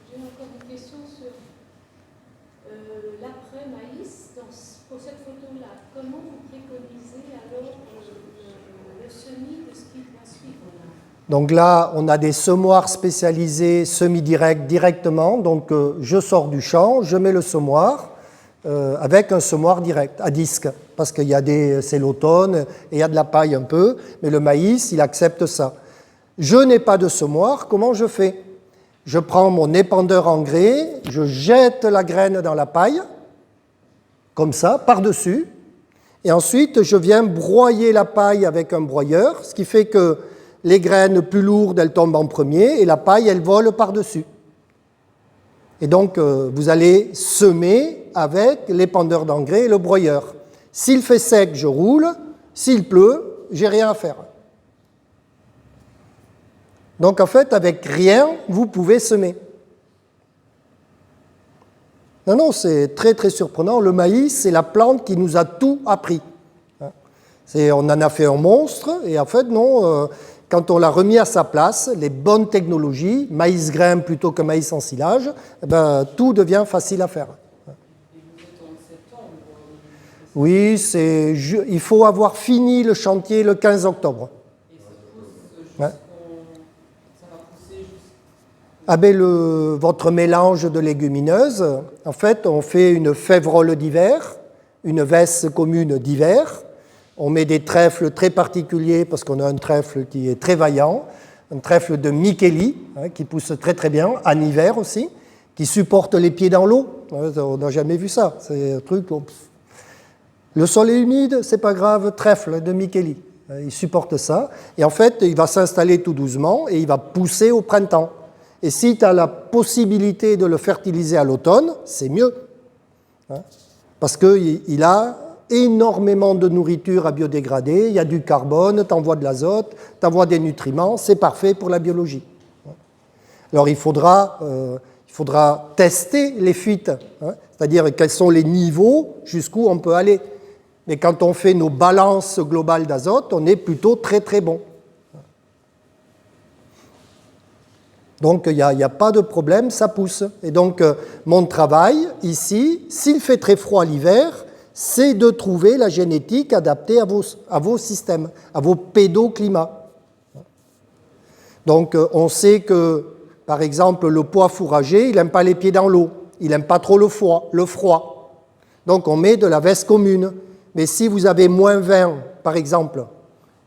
J'ai encore une question sur l'après-maïs. Pour cette photo-là, comment vous préconisez alors le semis de ce qui va suivre là? Donc là, on a des semoirs spécialisés semi-directs directement. Donc je sors du champ, je mets le semoir avec un semoir direct à disque. Parce qu'il y a c'est l'automne et il y a de la paille un peu, mais le maïs, il accepte ça. Je n'ai pas de semoir, comment je fais? Je prends mon épandeur en grès, je jette la graine dans la paille, comme ça, par-dessus, et ensuite je viens broyer la paille avec un broyeur, ce qui fait que les graines plus lourdes, elles tombent en premier, et la paille, elle vole par-dessus. Et donc, vous allez semer avec l'épandeur d'engrais et le broyeur. S'il fait sec, je roule. S'il pleut, j'ai rien à faire. Donc, en fait, avec rien, vous pouvez semer. Non, non, c'est très, très surprenant. Le maïs, c'est la plante qui nous a tout appris. On en a fait un monstre, et en fait, non... Quand on l'a remis à sa place, les bonnes technologies, maïs grain plutôt que maïs en silage, eh ben, tout devient facile à faire. Et vous êtes en septembre? Oui, il faut avoir fini le chantier le 15 octobre. Et ça pousse Ouais. ça va pousser jusqu'à... Ah ben votre mélange de légumineuses, en fait, on fait une févrole d'hiver, une vesse commune d'hiver. On met des trèfles très particuliers parce qu'on a un trèfle qui est très vaillant, un trèfle de Micheli, qui pousse très très bien, en hiver aussi, qui supporte les pieds dans l'eau. On n'a jamais vu ça. C'est un truc. Le sol est humide, c'est pas grave, trèfle de Micheli. Il supporte ça. Et en fait, il va s'installer tout doucement et il va pousser au printemps. Et si tu as la possibilité de le fertiliser à l'automne, c'est mieux. Parce qu'il a énormément de nourriture à biodégrader, il y a du carbone, tu envoies de l'azote, tu envoies des nutriments, c'est parfait pour la biologie. Alors il faudra tester les fuites, c'est-à-dire quels sont les niveaux jusqu'où on peut aller. Mais quand on fait nos balances globales d'azote, on est plutôt très très bon. Donc il n'y a pas de problème, ça pousse. Et donc mon travail ici, s'il fait très froid l'hiver, c'est de trouver la génétique adaptée à vos systèmes, à vos pédoclimats. Donc, on sait que, par exemple, le pois fourragé, il n'aime pas les pieds dans l'eau, il n'aime pas trop le froid. Donc, on met de la veste commune. Mais si vous avez moins 20, par exemple,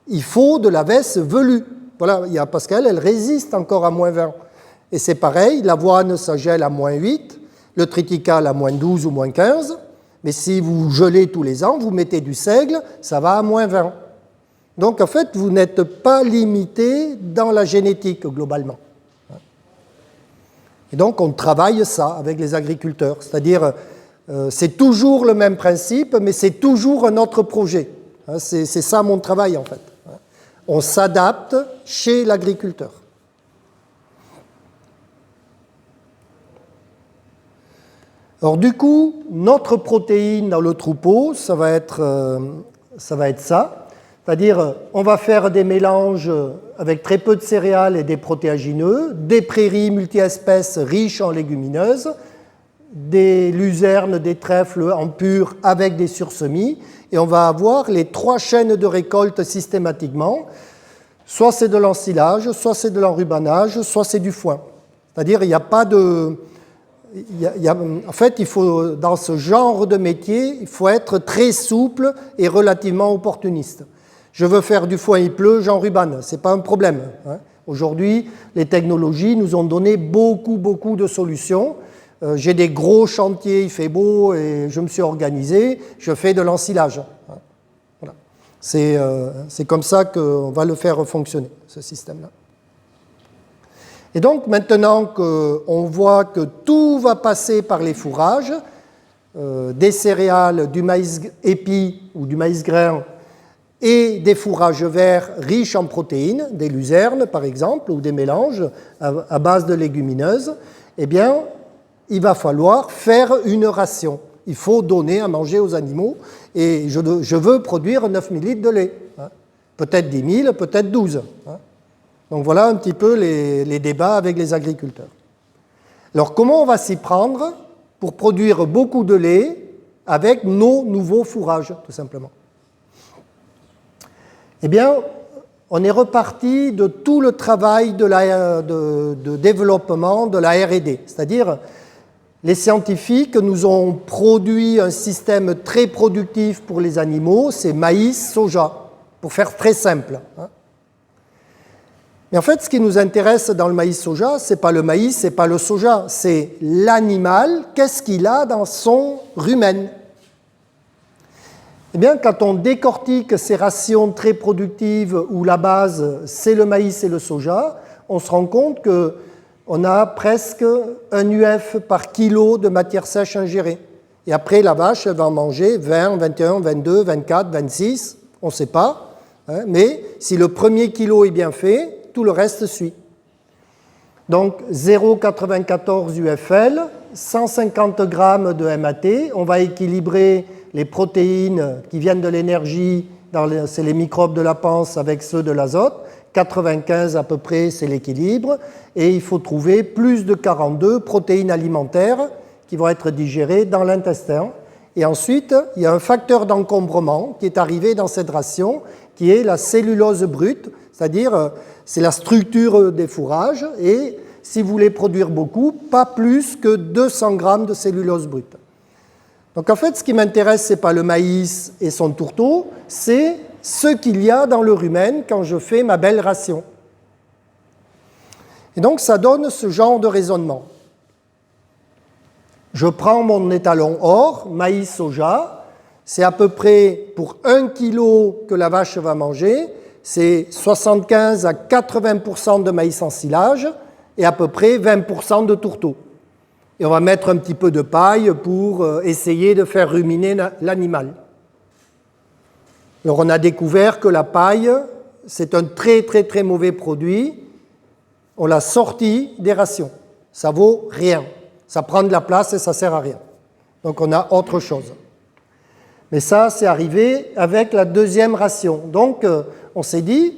il faut de la veste velue. Voilà, parce qu'elle résiste encore à moins 20. Et c'est pareil, l'avoine, ça gèle à moins 8, le triticale à moins 12 ou moins 15. Mais si vous gelez tous les ans, vous mettez du seigle, ça va à moins 20. Donc, en fait, vous n'êtes pas limité dans la génétique, globalement. Et donc on travaille ça avec les agriculteurs, c'est-à-dire c'est toujours le même principe, mais c'est toujours un autre projet. C'est ça mon travail en fait. On s'adapte chez l'agriculteur. Alors du coup, notre protéine dans le troupeau, ça va être ça. C'est-à-dire, on va faire des mélanges avec très peu de céréales et des protéagineux, des prairies multi-espèces riches en légumineuses, des luzernes, des trèfles en pur avec des sursemis, et on va avoir les 3 chaînes de récolte systématiquement. Soit c'est de l'ensilage, soit c'est de l'enrubanage, soit c'est du foin. C'est-à-dire, il n'y a pas de... en fait, il faut, dans ce genre de métier, il faut être très souple et relativement opportuniste. Je veux faire du foin, il pleut, j'enrubane, ce n'est pas un problème. Aujourd'hui, les technologies nous ont donné beaucoup de solutions. J'ai des gros chantiers, il fait beau et je me suis organisé, je fais de l'ensilage. Voilà. C'est comme ça qu'on va le faire fonctionner, ce système-là. Et donc, maintenant qu'on voit que tout va passer par les fourrages, des céréales, du maïs épi ou du maïs grain, et des fourrages verts riches en protéines, des luzernes par exemple, ou des mélanges à base de légumineuses, eh bien, il va falloir faire une ration. Il faut donner à manger aux animaux, et je veux produire 9 000 litres de lait. Peut-être 10 000, peut-être 12. Donc voilà un petit peu les débats avec les agriculteurs. Alors comment on va s'y prendre pour produire beaucoup de lait avec nos nouveaux fourrages, tout simplement? Eh bien, on est reparti de tout le travail de développement de la R&D, c'est-à-dire les scientifiques nous ont produit un système très productif pour les animaux, c'est maïs, soja, pour faire très simple. Mais en fait, ce qui nous intéresse dans le maïs-soja, ce n'est pas le maïs, ce n'est pas le soja, c'est l'animal, qu'est-ce qu'il a dans son rumen. Eh bien, quand on décortique ces rations très productives où la base, c'est le maïs et le soja, on se rend compte qu'on a presque un UF par kilo de matière sèche ingérée. Et après, la vache, elle va en manger 20, 21, 22, 24, 26, on ne sait pas. Mais si le premier kilo est bien fait, tout le reste suit. Donc 0,94 UFL, 150 grammes de MAT, on va équilibrer les protéines qui viennent de l'énergie, c'est les microbes de la panse avec ceux de l'azote, 95 à peu près c'est l'équilibre, et il faut trouver plus de 42 protéines alimentaires qui vont être digérées dans l'intestin. Et ensuite, il y a un facteur d'encombrement qui est arrivé dans cette ration, qui est la cellulose brute, c'est-à-dire c'est la structure des fourrages, et si vous voulez produire beaucoup, pas plus que 200 grammes de cellulose brute. Donc en fait, ce qui m'intéresse, ce n'est pas le maïs et son tourteau, c'est ce qu'il y a dans le rumen quand je fais ma belle ration. Et donc ça donne ce genre de raisonnement. Je prends mon étalon or, maïs, soja, c'est à peu près pour 1 kilo que la vache va manger, c'est 75 à 80% de maïs en silage et à peu près 20% de tourteau. Et on va mettre un petit peu de paille pour essayer de faire ruminer l'animal. Alors on a découvert que la paille, c'est un très mauvais produit. On l'a sorti des rations. Ça vaut rien. Ça prend de la place et ça ne sert à rien. Donc on a autre chose. Mais ça, c'est arrivé avec la deuxième ration. Donc on s'est dit,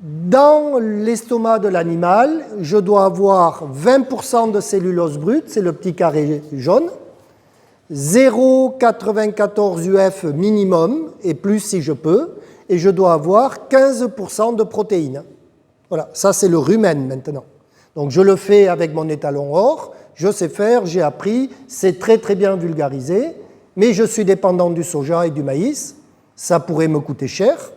dans l'estomac de l'animal, je dois avoir 20% de cellulose brute, c'est le petit carré jaune, 0,94 UF minimum, et plus si je peux, et je dois avoir 15% de protéines. Voilà, ça c'est le rumen maintenant. Donc je le fais avec mon étalon or, je sais faire, j'ai appris, c'est très bien vulgarisé, mais je suis dépendant du soja et du maïs, ça pourrait me coûter cher.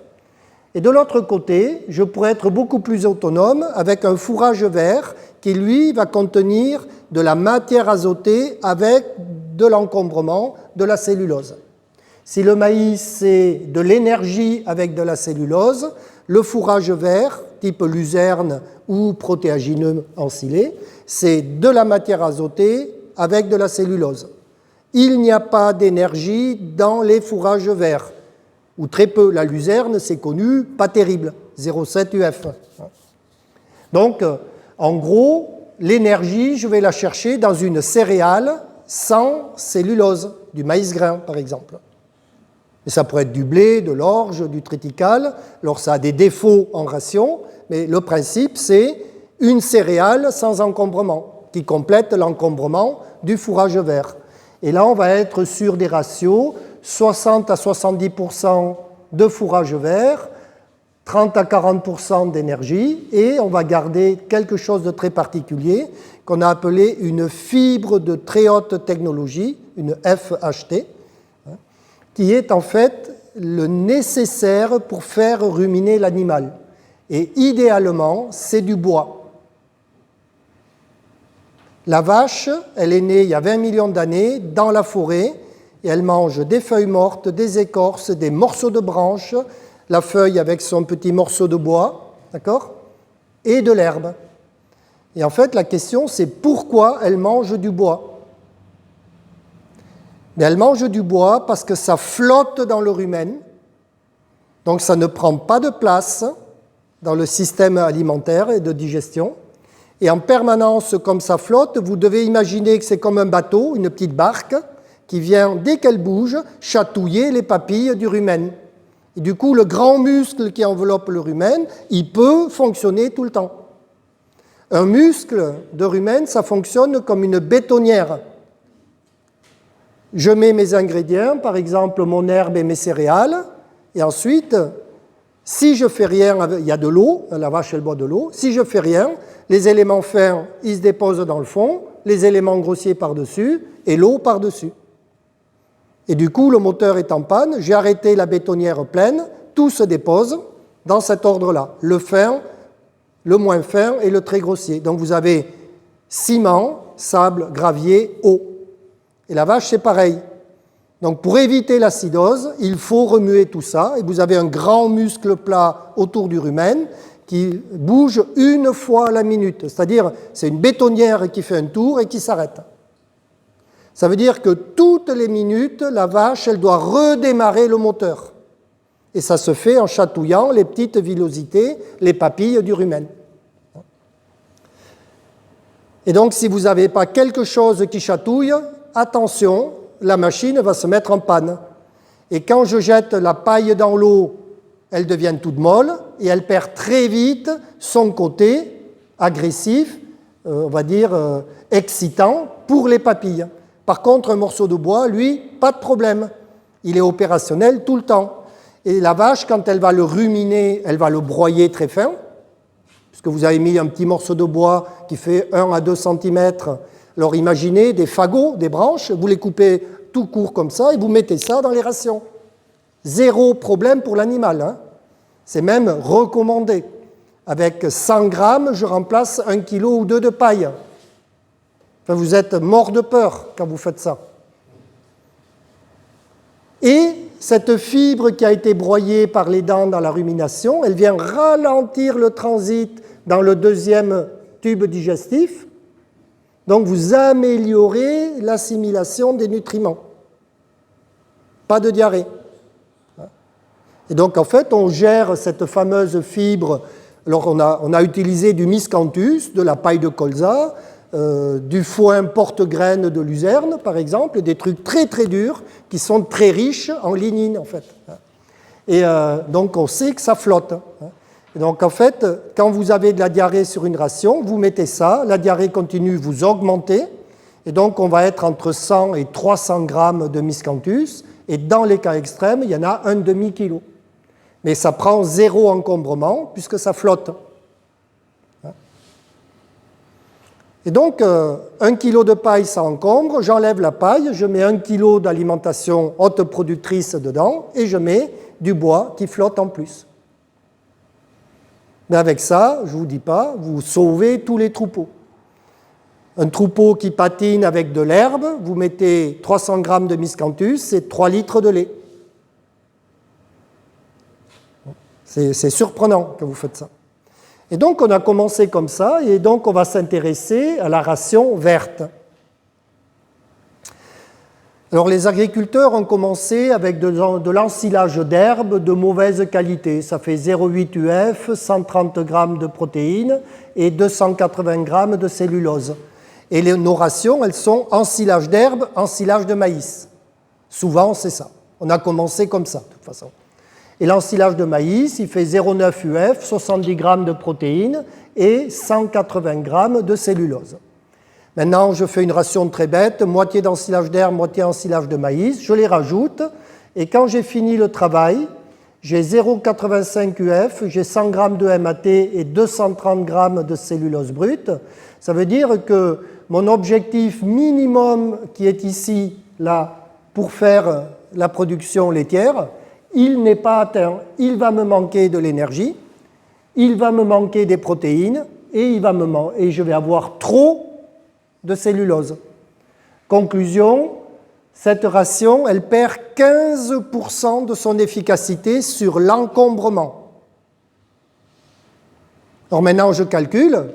Et de l'autre côté, je pourrais être beaucoup plus autonome avec un fourrage vert qui, lui, va contenir de la matière azotée avec de l'encombrement, de la cellulose. Si le maïs, c'est de l'énergie avec de la cellulose, le fourrage vert type luzerne ou protéagineux ensilé, c'est de la matière azotée avec de la cellulose. Il n'y a pas d'énergie dans les fourrages verts, ou très peu. La luzerne, c'est connu, pas terrible, 0,7 UF. Donc, en gros, l'énergie, je vais la chercher dans une céréale sans cellulose, du maïs grain par exemple. Et ça pourrait être du blé, de l'orge, du triticale. Alors ça a des défauts en ration, mais le principe c'est une céréale sans encombrement, qui complète l'encombrement du fourrage vert. Et là on va être sur des ratios 60 à 70% de fourrage vert, 30 à 40% d'énergie, et on va garder quelque chose de très particulier qu'on a appelé une fibre de très haute technologie, une FHT, qui est en fait le nécessaire pour faire ruminer l'animal. Et idéalement, c'est du bois. La vache, elle est née il y a 20 millions d'années dans la forêt, et elle mange des feuilles mortes, des écorces, des morceaux de branches, la feuille avec son petit morceau de bois, d'accord, et de l'herbe. Et en fait, la question, c'est pourquoi elle mange du bois. Mais elle mange du bois parce que ça flotte dans le rumen, donc ça ne prend pas de place dans le système alimentaire et de digestion. Et en permanence, comme ça flotte, vous devez imaginer que c'est comme un bateau, une petite barque, qui vient, dès qu'elle bouge, chatouiller les papilles du rumen. Et du coup, le grand muscle qui enveloppe le rumen, il peut fonctionner tout le temps. Un muscle de rumen, ça fonctionne comme une bétonnière. Je mets mes ingrédients, par exemple mon herbe et mes céréales, et ensuite, si je fais rien, il y a de l'eau, la vache elle boit de l'eau, si je fais rien, les éléments fins, ils se déposent dans le fond, les éléments grossiers par-dessus, et l'eau par-dessus. Et du coup, le moteur est en panne, j'ai arrêté la bétonnière pleine, tout se dépose dans cet ordre-là, le fin, le moins fin et le très grossier. Donc vous avez ciment, sable, gravier, eau. Et la vache, c'est pareil. Donc pour éviter l'acidose, il faut remuer tout ça, et vous avez un grand muscle plat autour du rumen qui bouge une fois à la minute. C'est-à-dire, c'est une bétonnière qui fait un tour et qui s'arrête. Ça veut dire que toutes les minutes, la vache, elle doit redémarrer le moteur. Et ça se fait en chatouillant les petites villosités, les papilles du rumen. Et donc, si vous n'avez pas quelque chose qui chatouille, attention, la machine va se mettre en panne. Et quand je jette la paille dans l'eau, elle devient toute molle et elle perd très vite son côté agressif, on va dire excitant, pour les papilles. Par contre, un morceau de bois, lui, pas de problème. Il est opérationnel tout le temps. Et la vache, quand elle va le ruminer, elle va le broyer très fin, puisque vous avez mis un petit morceau de bois qui fait 1 à 2 cm. Alors imaginez des fagots, des branches, vous les coupez tout court comme ça et vous mettez ça dans les rations. Zéro problème pour l'animal, hein. C'est même recommandé. Avec 100 grammes, je remplace 1 kg ou 2 de paille. Enfin, vous êtes mort de peur quand vous faites ça. Et cette fibre qui a été broyée par les dents dans la rumination, elle vient ralentir le transit dans le deuxième tube digestif. Donc vous améliorez l'assimilation des nutriments. Pas de diarrhée. Et donc en fait, on gère cette fameuse fibre. Alors on a utilisé du miscanthus, de la paille de colza, du foin porte-graines de luzerne, par exemple, des trucs très très durs qui sont très riches en lignine, en fait. Et donc on sait que ça flotte. Et donc en fait, quand vous avez de la diarrhée sur une ration, vous mettez ça, la diarrhée continue, vous augmentez, et donc on va être entre 100 et 300 grammes de miscanthus, et dans les cas extrêmes, il y en a un demi-kilo. Mais ça prend zéro encombrement, puisque ça flotte. Et donc, 1 kg de paille, ça encombre, j'enlève la paille, je mets 1 kg d'alimentation haute productrice dedans, et je mets du bois qui flotte en plus. Mais avec ça, je ne vous dis pas, vous sauvez tous les troupeaux. Un troupeau qui patine avec de l'herbe, vous mettez 300 grammes de miscanthus, c'est 3 litres de lait. C'est surprenant que vous faites ça. Et donc on a commencé comme ça, et donc on va s'intéresser à la ration verte. Alors les agriculteurs ont commencé avec de l'ensilage d'herbes de mauvaise qualité. Ça fait 0,8 UF, 130 grammes de protéines et 280 grammes de cellulose. Et nos rations, elles sont ensilage d'herbes, ensilage de maïs. Souvent, c'est ça. On a commencé comme ça, de toute façon. Et l'ensilage de maïs, il fait 0,9 UF, 70 grammes de protéines et 180 grammes de cellulose. Maintenant, je fais une ration très bête, moitié d'ensilage d'herbe, moitié ensilage de maïs, je les rajoute, et quand j'ai fini le travail, j'ai 0,85 UF, j'ai 100 grammes de MAT et 230 grammes de cellulose brute. Ça veut dire que mon objectif minimum qui est ici, là, pour faire la production laitière, il n'est pas atteint. Il va me manquer de l'énergie, il va me manquer des protéines, et je vais avoir trop de cellulose. Conclusion, cette ration, elle perd 15% de son efficacité sur l'encombrement. Alors maintenant, je calcule,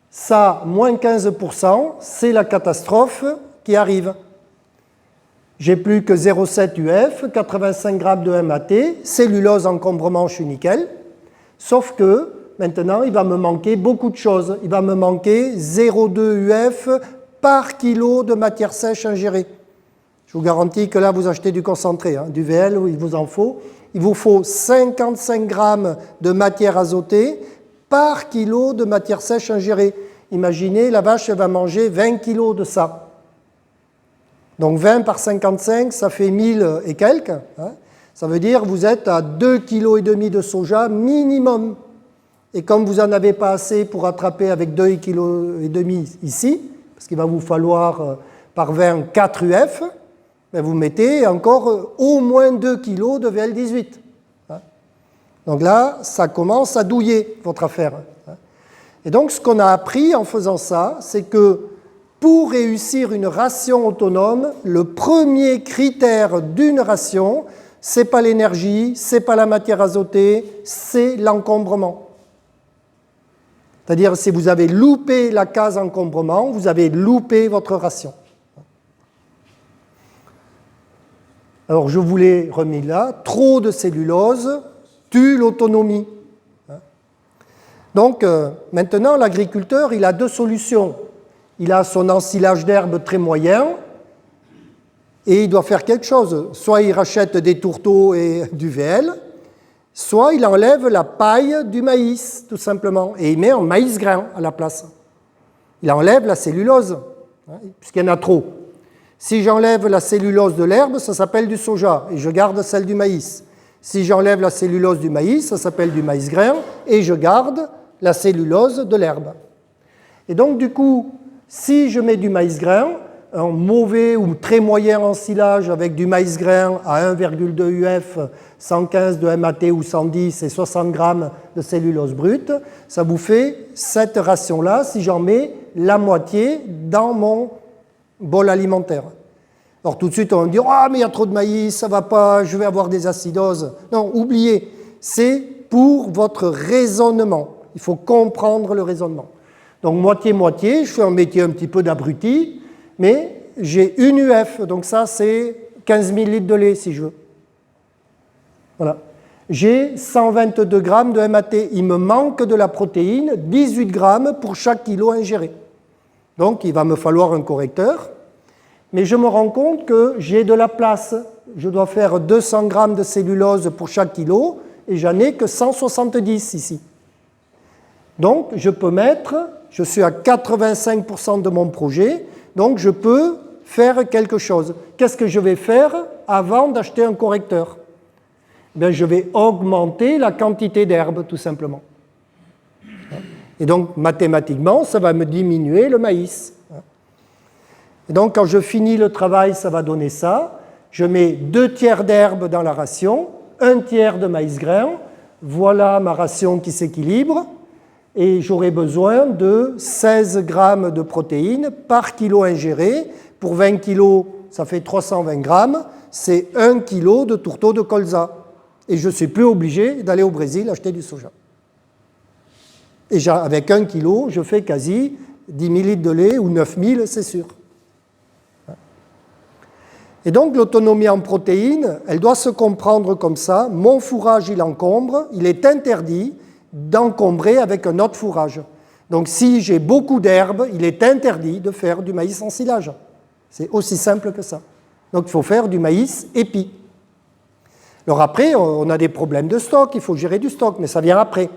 ça, moins 15%, c'est la catastrophe qui arrive. J'ai plus que 0,7 UF, 85 grammes de MAT, cellulose, encombrement, je suis nickel. Sauf que maintenant, il va me manquer beaucoup de choses. Il va me manquer 0,2 UF par kilo de matière sèche ingérée. Je vous garantis que là, vous achetez du concentré, du VL, il vous en faut. Il vous faut 55 grammes de matière azotée par kilo de matière sèche ingérée. Imaginez, la vache, elle va manger 20 kilos de ça. Donc 20 par 55, ça fait 1000 et quelques. Ça veut dire que vous êtes à 2,5 kg de soja minimum. Et comme vous n'en avez pas assez pour attraper avec 2,5 kg ici, parce qu'il va vous falloir par 20 4 UF, ben vous mettez encore au moins 2 kg de VL18. Donc là, ça commence à douiller votre affaire. Et donc ce qu'on a appris en faisant ça, c'est que pour réussir une ration autonome, le premier critère d'une ration, ce n'est pas l'énergie, ce n'est pas la matière azotée, c'est l'encombrement. C'est-à-dire, si vous avez loupé la case encombrement, vous avez loupé votre ration. Alors, je vous l'ai remis là. Trop de cellulose tue l'autonomie. Donc, maintenant, l'agriculteur, il a deux solutions. Il a son ensilage d'herbe très moyen et il doit faire quelque chose. Soit il rachète des tourteaux et du VL, soit il enlève la paille du maïs, tout simplement, et il met un maïs grain à la place. Il enlève la cellulose, puisqu'il y en a trop. Si j'enlève la cellulose de l'herbe, ça s'appelle du soja, et je garde celle du maïs. Si j'enlève la cellulose du maïs, ça s'appelle du maïs grain, et je garde la cellulose de l'herbe. Et donc, du coup, si je mets du maïs grain, un mauvais ou très moyen ensilage avec du maïs grain à 1,2 UF, 115 de MAT ou 110 et 60 grammes de cellulose brute, ça vous fait cette ration-là si j'en mets la moitié dans mon bol alimentaire. Alors tout de suite, on va me dire « Ah, mais il y a trop de maïs, ça ne va pas, je vais avoir des acidoses. » Non, oubliez, c'est pour votre raisonnement. Il faut comprendre le raisonnement. Donc moitié-moitié, je fais un métier un petit peu d'abruti, mais j'ai une UF, donc ça c'est 15 000 litres de lait si je veux. Voilà. J'ai 122 grammes de MAT, il me manque de la protéine, 18 grammes pour chaque kilo ingéré. Donc il va me falloir un correcteur, mais je me rends compte que j'ai de la place. Je dois faire 200 grammes de cellulose pour chaque kilo, et j'en ai que 170 ici. Donc je peux mettre, je suis à 85% de mon projet, donc je peux faire quelque chose. Qu'est-ce que je vais faire avant d'acheter un correcteur? Bien, je vais augmenter la quantité d'herbe, tout simplement. Et donc, mathématiquement, ça va me diminuer le maïs. Et donc, quand je finis le travail, ça va donner ça. Je mets 2 tiers d'herbe dans la ration, 1 tiers de maïs grain. Voilà ma ration qui s'équilibre. Et j'aurai besoin de 16 grammes de protéines par kilo ingéré. Pour 20 kilos, ça fait 320 grammes. C'est 1 kilo de tourteau de colza. Et je ne suis plus obligé d'aller au Brésil acheter du soja. Et avec 1 kilo, je fais quasi 10 000 litres de lait ou 9 000, c'est sûr. Et donc l'autonomie en protéines, elle doit se comprendre comme ça. Mon fourrage, il encombre, il est interdit d'encombrer avec un autre fourrage. Donc si j'ai beaucoup d'herbes, il est interdit de faire du maïs en silage. C'est aussi simple que ça. Donc il faut faire du maïs épi. Alors après, on a des problèmes de stock, il faut gérer du stock, mais ça vient après.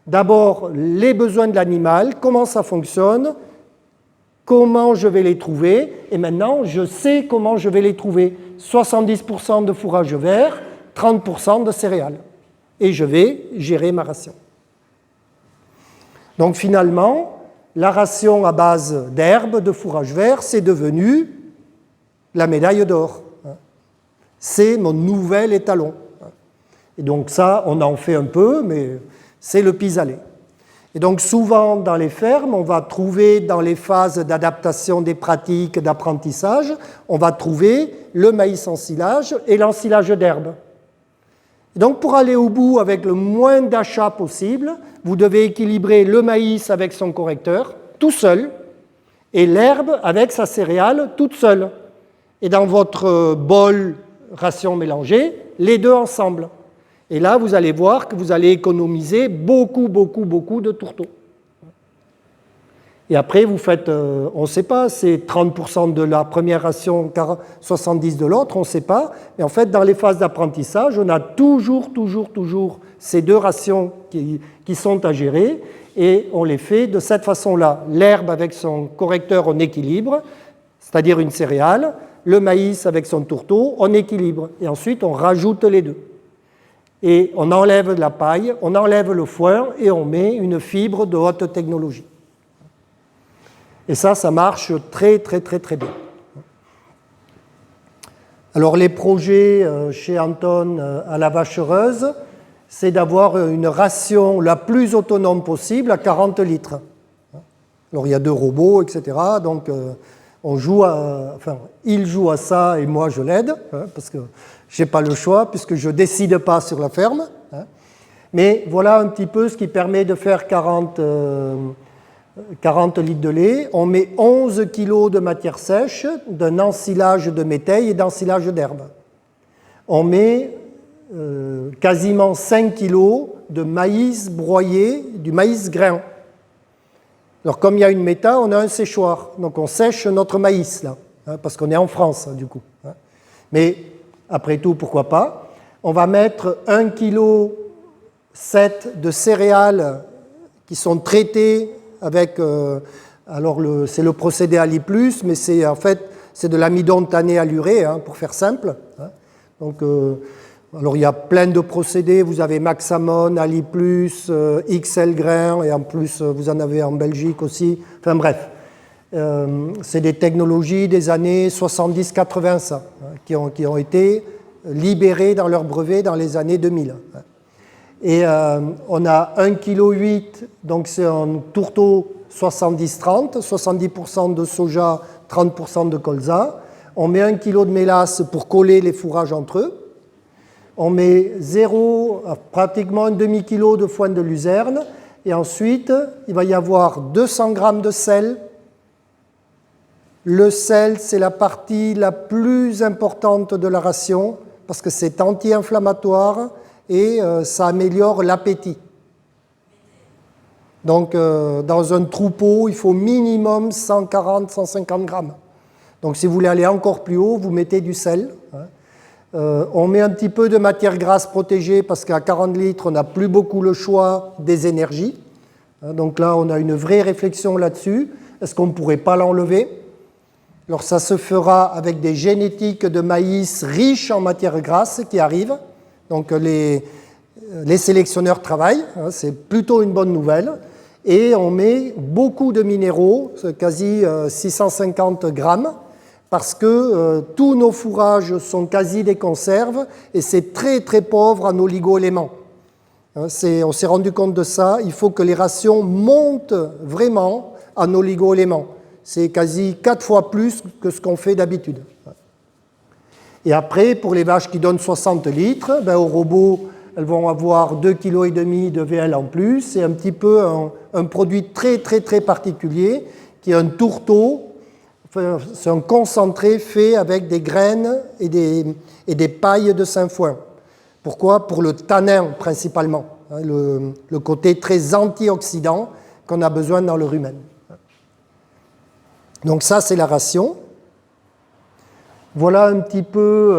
D'abord, les besoins de l'animal, comment ça fonctionne, comment je vais les trouver, et maintenant, je sais comment je vais les trouver. 70% de fourrage vert, 30% de céréales. Et je vais gérer ma ration. Donc finalement, la ration à base d'herbes, de fourrage vert, c'est devenu la médaille d'or. C'est mon nouvel étalon. Et donc ça, on en fait un peu, mais c'est le pis-aller. Et donc souvent dans les fermes, on va trouver dans les phases d'adaptation des pratiques d'apprentissage, on va trouver le maïs en silage et l'ensilage d'herbes. Donc pour aller au bout avec le moins d'achats possible, vous devez équilibrer le maïs avec son correcteur, tout seul, et l'herbe avec sa céréale, toute seule. Et dans votre bol ration mélangée, les deux ensemble. Et là, vous allez voir que vous allez économiser beaucoup de tourteaux. Et après, vous faites, on ne sait pas, c'est 30% de la première ration, 70% de l'autre, on ne sait pas. Mais en fait, dans les phases d'apprentissage, on a toujours ces deux rations qui sont à gérer et on les fait de cette façon-là. L'herbe avec son correcteur en équilibre, c'est-à-dire une céréale, le maïs avec son tourteau en équilibre. Et ensuite, on rajoute les deux. Et on enlève de la paille, on enlève le foin et on met une fibre de haute technologie. Et ça marche très bien. Alors les projets chez Anton à la Vachereuse, c'est d'avoir une ration la plus autonome possible à 40 litres. Alors il y a 2 robots, etc. Donc il joue à ça et moi je l'aide, parce que je n'ai pas le choix, puisque je ne décide pas sur la ferme. Mais voilà un petit peu ce qui permet de faire 40 litres de lait. On met 11 kg de matière sèche, d'un ensilage de métail et d'ensilage d'herbe. On met quasiment 5 kg de maïs broyé, du maïs grain. Alors comme il y a une méta, on a un séchoir. Donc on sèche notre maïs, là, parce qu'on est en France, du coup. Mais après tout, pourquoi pas. On va mettre 1,7 kg de céréales qui sont traitées avec, c'est le procédé Ali+, mais c'est en fait c'est de l'amidon tanné alluré, pour faire simple. Donc, alors il y a plein de procédés, vous avez Maxamon, Ali+, XL Grain, et en plus vous en avez en Belgique aussi. Enfin bref, c'est des technologies des années 70-80, ça, qui ont été libérées dans leurs brevets dans les années 2000. Et on a 1,8 kg, donc c'est un tourteau 70-30, 70% de soja, 30% de colza. On met 1 kg de mélasse pour coller les fourrages entre eux. On met pratiquement un demi-kilo de foin de luzerne. Et ensuite, il va y avoir 200 g de sel. Le sel, c'est la partie la plus importante de la ration parce que c'est anti-inflammatoire et ça améliore l'appétit. Donc, dans un troupeau, il faut minimum 140-150 grammes. Donc, si vous voulez aller encore plus haut, vous mettez du sel. On met un petit peu de matière grasse protégée parce qu'à 40 litres, on n'a plus beaucoup le choix des énergies. Donc là, on a une vraie réflexion là-dessus. Est-ce qu'on ne pourrait pas l'enlever? Alors, ça se fera avec des génétiques de maïs riches en matière grasse qui arrivent. Donc, les sélectionneurs travaillent. C'est plutôt une bonne nouvelle. Et on met beaucoup de minéraux, quasi 650 grammes, parce que tous nos fourrages sont quasi des conserves et c'est très pauvre en oligo-éléments. On s'est rendu compte de ça, il faut que les rations montent vraiment en oligo-éléments. C'est quasi 4 fois plus que ce qu'on fait d'habitude. Et après, pour les vaches qui donnent 60 litres, au robot, elles vont avoir 2,5 kg de VL en plus. C'est un petit peu un produit très particulier qui est un tourteau. Enfin, c'est un concentré fait avec des graines et des pailles de sainfoin. Pourquoi? Pour le tanin principalement, hein, le côté très antioxydant qu'on a besoin dans le rumen. Donc ça, c'est la ration. Voilà un petit peu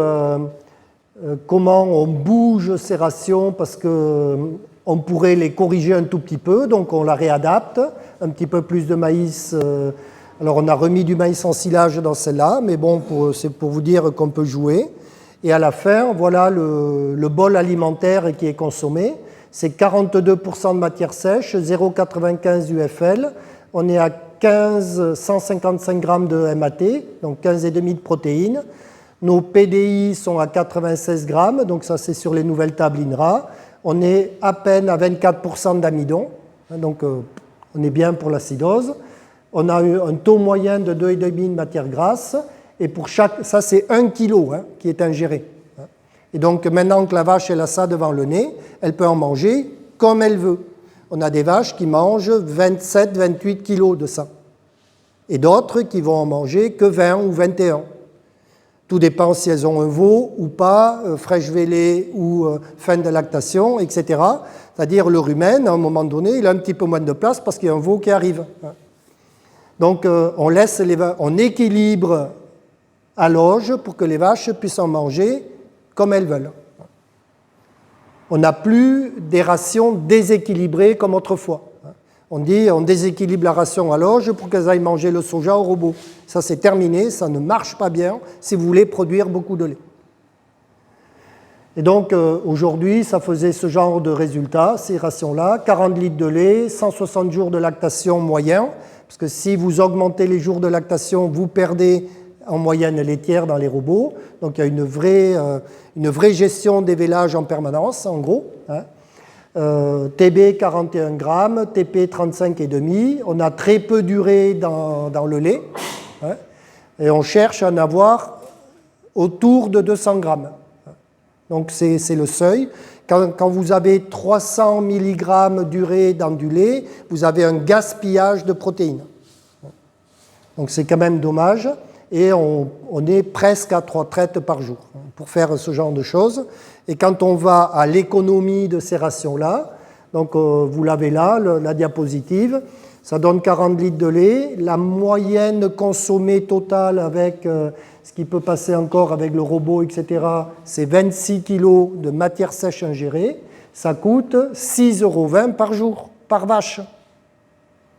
comment on bouge ces rations, parce qu'on pourrait les corriger un tout petit peu, donc on la réadapte, un petit peu plus de maïs. Alors on a remis du maïs en silage dans celle-là, mais bon, c'est pour vous dire qu'on peut jouer. Et à la fin, voilà le bol alimentaire qui est consommé. C'est 42% de matière sèche, 0,95 UFL. On est à 155 grammes de MAT, donc 15,5 de protéines. Nos PDI sont à 96 grammes, donc ça c'est sur les nouvelles tables INRA. On est à peine à 24% d'amidon, donc on est bien pour l'acidose. On a eu un taux moyen de 2,5 de matière grasse, et pour chaque, ça c'est 1 kg qui est ingéré. Et donc maintenant que la vache elle a ça devant le nez, elle peut en manger comme elle veut. On a des vaches qui mangent 27-28 kg de ça, et d'autres qui vont en manger que 20 ou 21. Tout dépend si elles ont un veau ou pas, fraîche vélée ou fin de lactation, etc. C'est-à-dire le rumen, à un moment donné, il a un petit peu moins de place parce qu'il y a un veau qui arrive. Donc on équilibre à l'auge pour que les vaches puissent en manger comme elles veulent. On n'a plus des rations déséquilibrées comme autrefois. On dit on déséquilibre la ration à l'auge pour qu'elles aillent manger le soja au robot. Ça c'est terminé, ça ne marche pas bien si vous voulez produire beaucoup de lait. Et donc aujourd'hui, ça faisait ce genre de résultats, ces rations-là, 40 litres de lait, 160 jours de lactation moyen, parce que si vous augmentez les jours de lactation, vous perdez en moyenne laitière dans les robots. Donc il y a une vraie gestion des vélages en permanence, en gros. TB 41 grammes, TP 35,5. On a très peu d'urée dans le lait. Et on cherche à en avoir autour de 200 grammes. Donc c'est le seuil. Quand vous avez 300 mg d'urée dans du lait, vous avez un gaspillage de protéines. Donc c'est quand même dommage. Et on est presque à 3 traites par jour pour faire ce genre de choses. Et quand on va à l'économie de ces rations-là, donc vous l'avez là, la diapositive, ça donne 40 litres de lait. La moyenne consommée totale avec ce qui peut passer encore avec le robot, etc., c'est 26 kg de matière sèche ingérée. Ça coûte 6,20 € par jour, par vache.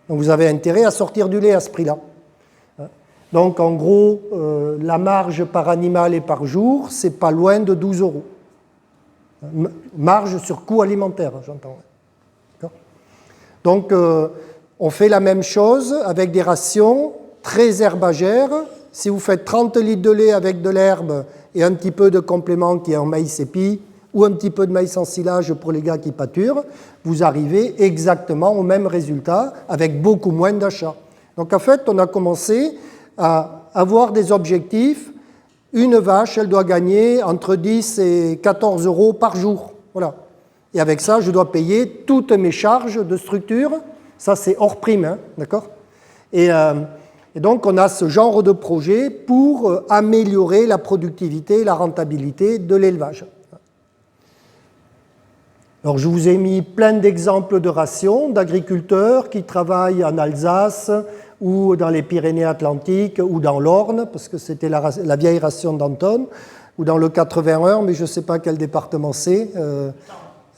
Donc vous avez intérêt à sortir du lait à ce prix-là. Donc en gros, la marge par animal et par jour, c'est pas loin de 12 €. Marge sur coût alimentaire, j'entends. Donc on fait la même chose avec des rations très herbagères. Si vous faites 30 litres de lait avec de l'herbe et un petit peu de complément qui est en maïs épi, ou un petit peu de maïs en silage pour les gars qui pâturent, vous arrivez exactement au même résultat avec beaucoup moins d'achats. Donc en fait, on a commencé à avoir des objectifs. Une vache, elle doit gagner entre 10 et 14 € par jour. Voilà. Et avec ça, je dois payer toutes mes charges de structure. Ça, c'est hors prime, d'accord ? Et donc, on a ce genre de projet pour améliorer la productivité et la rentabilité de l'élevage. Alors, je vous ai mis plein d'exemples de rations d'agriculteurs qui travaillent en Alsace ou dans les Pyrénées-Atlantiques ou dans l'Orne, parce que c'était la vieille ration d'Anton, ou dans le 81, mais je ne sais pas quel département c'est.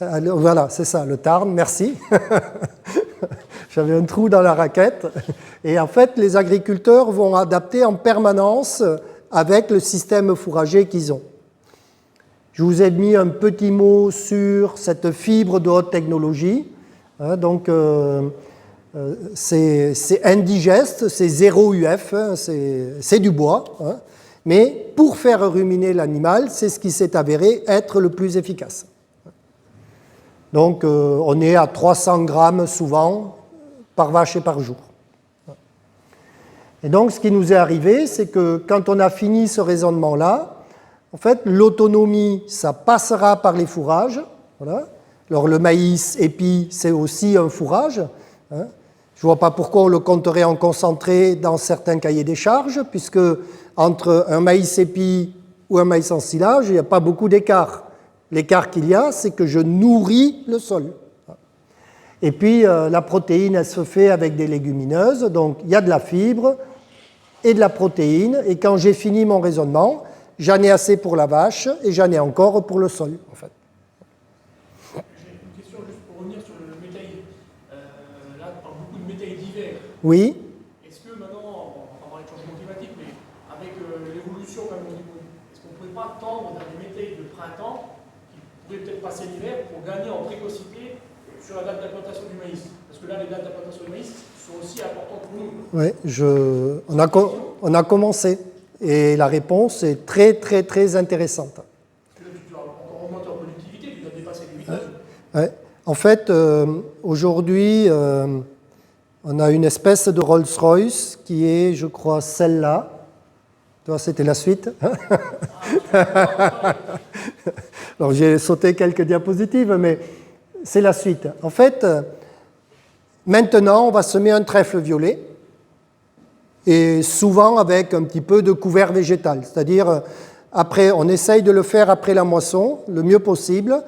Voilà, c'est ça, le Tarn, merci. J'avais un trou dans la raquette. Et en fait, les agriculteurs vont adapter en permanence avec le système fourrager qu'ils ont. Je vous ai mis un petit mot sur cette fibre de haute technologie. Donc, c'est indigeste, c'est 0 UF, c'est du bois. Mais pour faire ruminer l'animal, c'est ce qui s'est avéré être le plus efficace. Donc, on est à 300 grammes souvent par vache et par jour. Et donc, ce qui nous est arrivé, c'est que quand on a fini ce raisonnement-là, en fait, l'autonomie, ça passera par les fourrages, Voilà. Alors le maïs épi, c'est aussi un fourrage. Hein. Je ne vois pas pourquoi on le compterait en concentré dans certains cahiers des charges, puisque entre un maïs épi ou un maïs en silage, il n'y a pas beaucoup d'écart. L'écart qu'il y a, c'est que je nourris le sol. Et puis la protéine, elle se fait avec des légumineuses, donc il y a de la fibre et de la protéine, et quand j'ai fini mon raisonnement, j'en ai assez pour la vache et j'en ai encore pour le sol, en fait. J'ai une question juste pour revenir sur le métaïl. Là, on parle beaucoup de métaïl d'hiver. Oui. Est-ce que maintenant, on va parler de changement climatique, mais avec l'évolution même au niveau, est-ce qu'on ne pourrait pas tendre vers des métaïls de printemps qui pourraient peut-être passer l'hiver pour gagner en précocité sur la date d'implantation du maïs? Parce que là, les dates d'implantation du maïs sont aussi importantes pour nous. Oui, on a commencé. Et la réponse est très, très, très intéressante. Parce que là, tu dois encore augmenter en productivité, tu dois dépasser les 8 tonnes. Ouais. En fait, aujourd'hui, on a une espèce de Rolls-Royce qui est, je crois, celle-là. Toi, c'était la suite. Alors, j'ai sauté quelques diapositives, mais c'est la suite. En fait, maintenant, on va semer un trèfle violet, et souvent avec un petit peu de couvert végétal. C'est-à-dire, après, on essaye de le faire après la moisson, le mieux possible.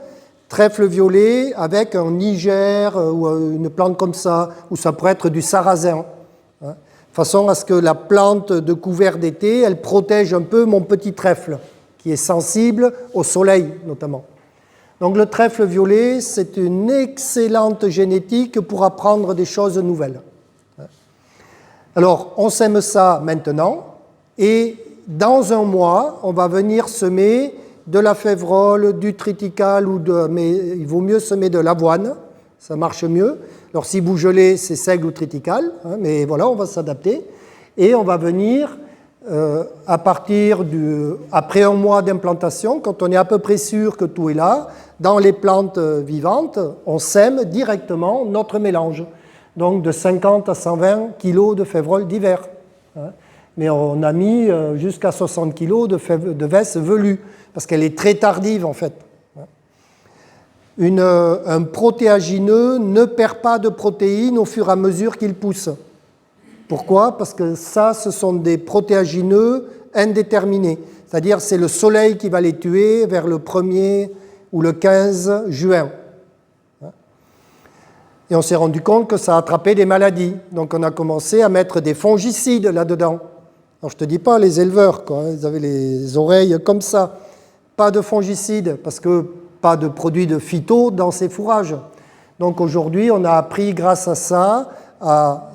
Trèfle violet avec un nigère ou une plante comme ça, ou ça pourrait être du sarrasin. De façon à ce que la plante de couvert d'été, elle protège un peu mon petit trèfle, qui est sensible au soleil notamment. Donc le trèfle violet, c'est une excellente génétique pour apprendre des choses nouvelles. Alors, on sème ça maintenant, et dans un mois, on va venir semer de la févrole, du triticale, mais il vaut mieux semer de l'avoine, ça marche mieux. Alors, si vous gelez, c'est seigle ou triticale, hein, mais voilà, on va s'adapter. Et on va venir, après un mois d'implantation, quand on est à peu près sûr que tout est là, dans les plantes vivantes, on sème directement notre mélange. Donc de 50 à 120 kg de févrole d'hiver. Mais on a mis jusqu'à 60 kg de vesse velue, parce qu'elle est très tardive en fait. Un protéagineux ne perd pas de protéines au fur et à mesure qu'il pousse. Pourquoi? Parce que ça, ce sont des protéagineux indéterminés. C'est-à-dire c'est le soleil qui va les tuer vers le 1er ou le 15 juin. Et on s'est rendu compte que ça attrapait des maladies. Donc on a commencé à mettre des fongicides là-dedans. Alors je ne te dis pas les éleveurs, quoi, ils avaient les oreilles comme ça. Pas de fongicides, parce que pas de produits de phyto dans ces fourrages. Donc aujourd'hui, on a appris grâce à ça à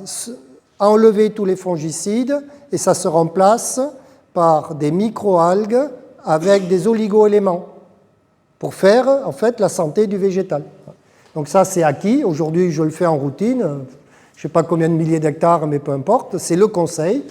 enlever tous les fongicides et ça se remplace par des microalgues avec des oligo-éléments pour faire en fait la santé du végétal. Donc ça, c'est acquis. Aujourd'hui, je le fais en routine. Je ne sais pas combien de milliers d'hectares, mais peu importe. C'est le conseil.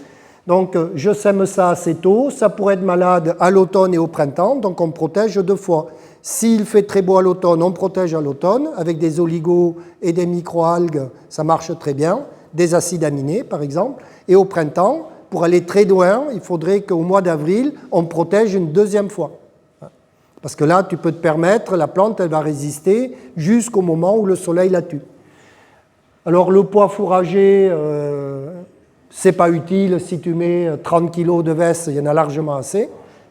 Donc, je sème ça assez tôt. Ça pourrait être malade à l'automne et au printemps. Donc, on protège 2 fois. S'il fait très beau à l'automne, on protège à l'automne. Avec des oligos et des microalgues, ça marche très bien. Des acides aminés, par exemple. Et au printemps, pour aller très loin, il faudrait qu'au mois d'avril, on protège une 2e fois. Parce que là, tu peux te permettre, la plante, elle va résister jusqu'au moment où le soleil la tue. Alors, le poids fourragé, c'est pas utile. Si tu mets 30 kg de veste, il y en a largement assez.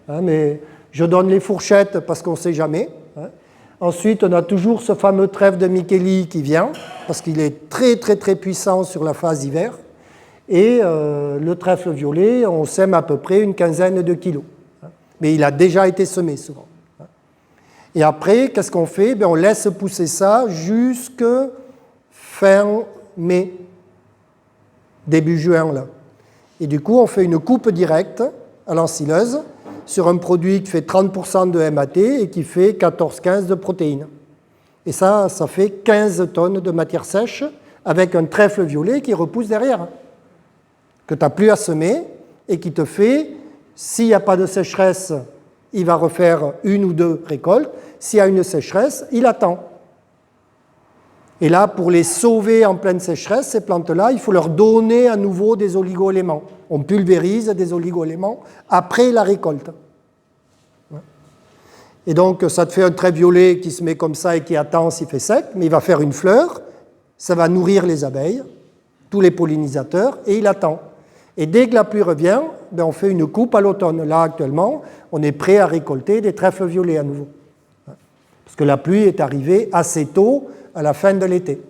Hein, mais je donne les fourchettes parce qu'on ne sait jamais. Hein. Ensuite, on a toujours ce fameux trèfle de Micheli qui vient, parce qu'il est très, très, très puissant sur la phase hiver. Et le trèfle violet, on sème à peu près une 15aine de kilos. Hein. Mais il a déjà été semé souvent. Et après, qu'est-ce qu'on fait? On laisse pousser ça jusque fin mai, début juin. Là. Et du coup, on fait une coupe directe à l'ensileuse sur un produit qui fait 30% de MAT et qui fait 14-15 de protéines. Et ça fait 15 tonnes de matière sèche avec un trèfle violet qui repousse derrière, que tu n'as plus à semer et qui te fait, s'il n'y a pas de sécheresse, il va refaire 1 ou 2 récoltes. S'il y a une sécheresse, il attend. Et là, pour les sauver en pleine sécheresse, ces plantes-là, il faut leur donner à nouveau des oligo-éléments. On pulvérise des oligo-éléments après la récolte. Et donc, ça te fait un trait violet qui se met comme ça et qui attend s'il fait sec, mais il va faire une fleur, ça va nourrir les abeilles, tous les pollinisateurs, et il attend. Et dès que la pluie revient, ben on fait une coupe à l'automne. Là, actuellement, on est prêt à récolter des trèfles violets à nouveau. Parce que la pluie est arrivée assez tôt, à la fin de l'été.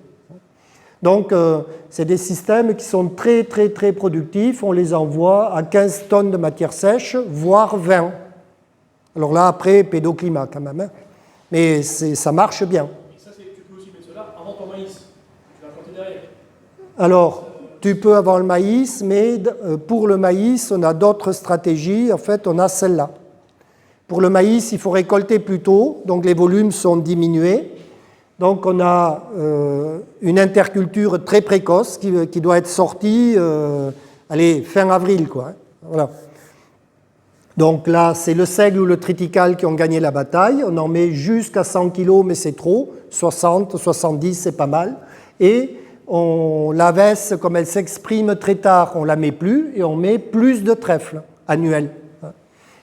Donc, c'est des systèmes qui sont très, très, très productifs. On les envoie à 15 tonnes de matière sèche, voire 20. Alors là, après, pédoclimat quand même. Hein. Mais ça marche bien. Et ça, tu peux aussi mettre cela avant ton maïs. Tu vas planter derrière. Alors, tu peux avoir le maïs, mais pour le maïs, on a d'autres stratégies. En fait, on a celle-là. Pour le maïs, il faut récolter plus tôt, donc les volumes sont diminués. Donc, on a une interculture très précoce qui doit être sortie, fin avril, quoi. Hein. Voilà. Donc là, c'est le seigle ou le triticale qui ont gagné la bataille. On en met jusqu'à 100 kg, mais c'est trop. 60, 70, c'est pas mal. Et la veste, comme elle s'exprime très tard, on ne la met plus et on met plus de trèfle annuel.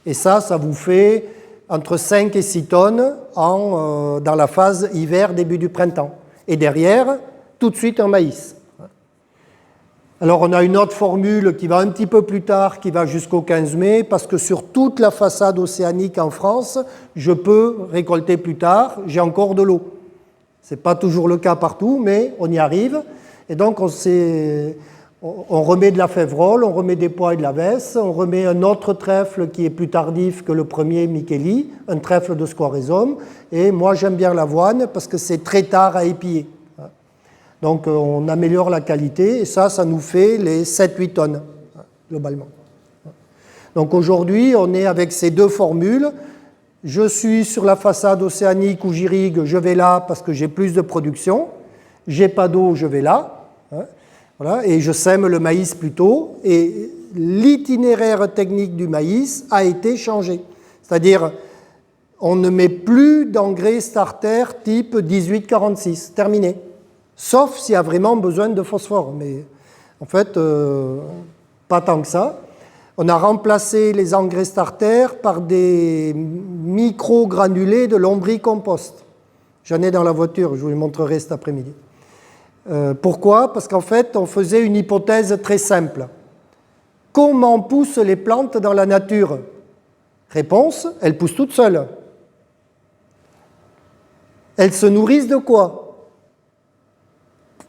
Et ça vous fait entre 5 et 6 tonnes dans la phase hiver, début du printemps. Et derrière, tout de suite un maïs. Alors on a une autre formule qui va un petit peu plus tard, qui va jusqu'au 15 mai, parce que sur toute la façade océanique en France, je peux récolter plus tard, j'ai encore de l'eau. Ce n'est pas toujours le cas partout, mais on y arrive. Et donc on remet de la févrole, on remet des pois et de la vesse, on remet un autre trèfle qui est plus tardif que le premier Micheli, un trèfle de Squarezome. Et moi j'aime bien l'avoine parce que c'est très tard à épier. Donc on améliore la qualité et ça nous fait les 7-8 tonnes, globalement. Donc aujourd'hui, on est avec ces deux formules. Je suis sur la façade océanique où j'irrigue, je vais là parce que j'ai plus de production. J'ai pas d'eau, je vais là. Voilà, et je sème le maïs plus tôt. Et l'itinéraire technique du maïs a été changé. C'est-à-dire, on ne met plus d'engrais starter type 1846, terminé. Sauf s'il y a vraiment besoin de phosphore. Mais en fait, pas tant que ça. On a remplacé les engrais starter par des micro-granulés de lombricompost. J'en ai dans la voiture, je vous les montrerai cet après-midi. Pourquoi ? Parce qu'en fait, on faisait une hypothèse très simple. Comment poussent les plantes dans la nature ? Réponse, elles poussent toutes seules. Elles se nourrissent de quoi ?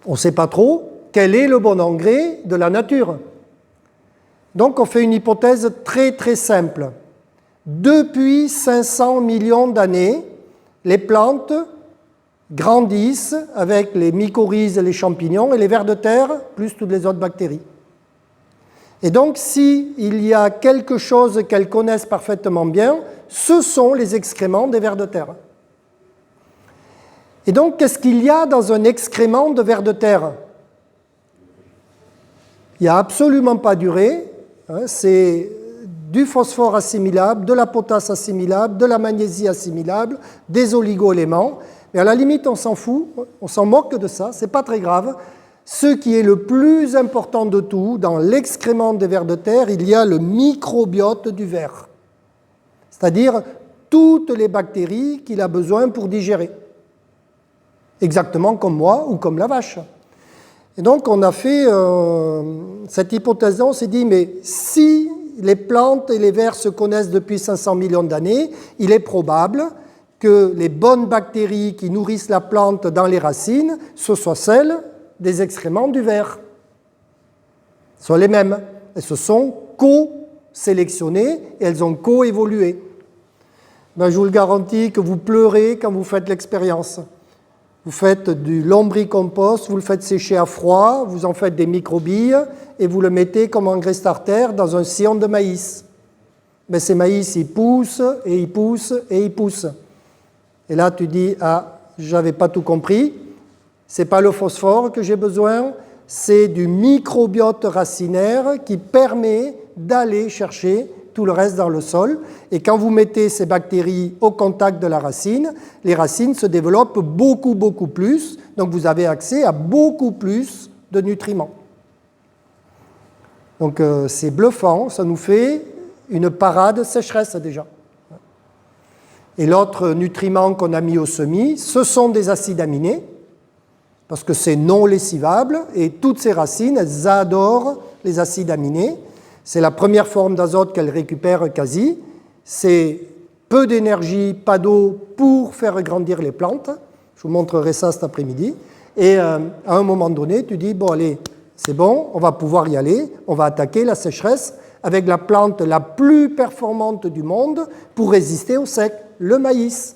On ne sait pas trop quel est le bon engrais de la nature. Donc on fait une hypothèse très très simple. Depuis 500 millions d'années, les plantes grandissent avec les mycorhizes, les champignons et les vers de terre, plus toutes les autres bactéries. Et donc s'il y a quelque chose qu'elles connaissent parfaitement bien, ce sont les excréments des vers de terre. Et donc, qu'est-ce qu'il y a dans un excrément de vers de terre ? Il n'y a absolument pas d'urée, c'est du phosphore assimilable, de la potasse assimilable, de la magnésie assimilable, des oligo-éléments. Mais à la limite, on s'en fout, on s'en moque de ça, ce n'est pas très grave. Ce qui est le plus important de tout, dans l'excrément des vers de terre, il y a le microbiote du ver. C'est-à-dire toutes les bactéries qu'il a besoin pour digérer. Exactement comme moi ou comme la vache. Et donc on a fait cette hypothèse-là, on s'est dit, mais si les plantes et les vers se connaissent depuis 500 millions d'années, il est probable que les bonnes bactéries qui nourrissent la plante dans les racines, ce soient celles des excréments du ver. Ce sont les mêmes. Elles se sont co-sélectionnées et elles ont co-évolué. Ben, je vous le garantis que vous pleurez quand vous faites l'expérience. Vous faites du lombricompost, vous le faites sécher à froid, vous en faites des microbilles et vous le mettez comme engrais starter dans un sillon de maïs. Mais ces maïs, ils poussent et ils poussent et ils poussent. Et là, tu dis, ah, j'avais pas tout compris, c'est pas le phosphore que j'ai besoin, c'est du microbiote racinaire qui permet d'aller chercher tout le reste dans le sol. Et quand vous mettez ces bactéries au contact de la racine, les racines se développent beaucoup, beaucoup plus. Donc vous avez accès à beaucoup plus de nutriments. Donc c'est bluffant, ça nous fait une parade sécheresse déjà. Et l'autre nutriment qu'on a mis au semis, ce sont des acides aminés, parce que c'est non lessivable, et toutes ces racines, elles adorent les acides aminés. C'est la première forme d'azote qu'elles récupèrent quasi. C'est peu d'énergie, pas d'eau pour faire grandir les plantes. Je vous montrerai ça cet après-midi. Et à un moment donné, tu dis, bon allez, c'est bon, on va pouvoir y aller, on va attaquer la sécheresse avec la plante la plus performante du monde pour résister au sec, le maïs.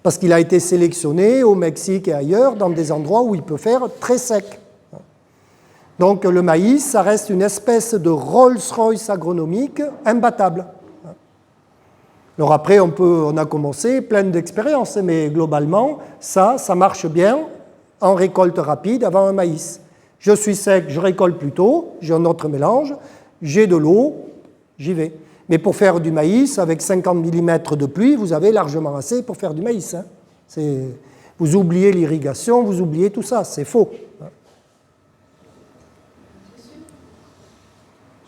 Parce qu'il a été sélectionné au Mexique et ailleurs, dans des endroits où il peut faire très sec. Donc le maïs, ça reste une espèce de Rolls-Royce agronomique imbattable. Alors après, on a commencé plein d'expériences, mais globalement, ça marche bien en récolte rapide avant un maïs. Je suis sec, je récolte plus tôt, j'ai un autre mélange, j'ai de l'eau, j'y vais. Mais pour faire du maïs, avec 50 mm de pluie, vous avez largement assez pour faire du maïs. Vous oubliez l'irrigation, vous oubliez tout ça, c'est faux.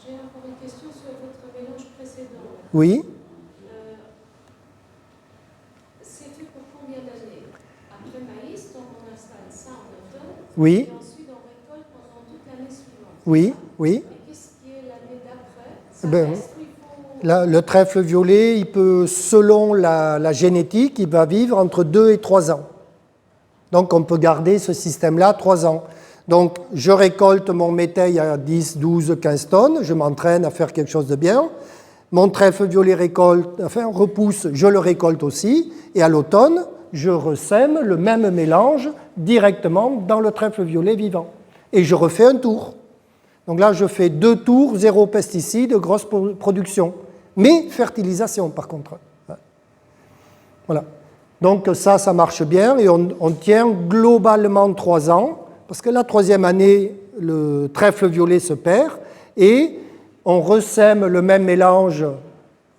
J'ai encore une question sur votre mélange précédent. Oui. C'est fait pour combien d'années? Après maïs, donc on installe ça en automne, Oui. et ensuite on récolte pendant toute l'année suivante. Oui, oui. Et qu'est-ce qui est l'année d'après? Ça Ben, reste ou il faut... Le trèfle violet, il peut, selon la génétique, il va vivre entre 2 et 3 ans. Donc on peut garder ce système-là 3 ans. Donc je récolte mon métail à 10, 12, 15 tonnes, je m'entraîne à faire quelque chose de bien. Mon trèfle violet repousse, je le récolte aussi. Et à l'automne, je ressème le même mélange directement dans le trèfle violet vivant. Et je refais un tour. Donc là, je fais 2 tours, 0 pesticides, grosse production. Mais fertilisation, par contre. Voilà. Donc ça marche bien et on tient globalement 3 ans, parce que la 3e année, le trèfle violet se perd et on ressème le même mélange.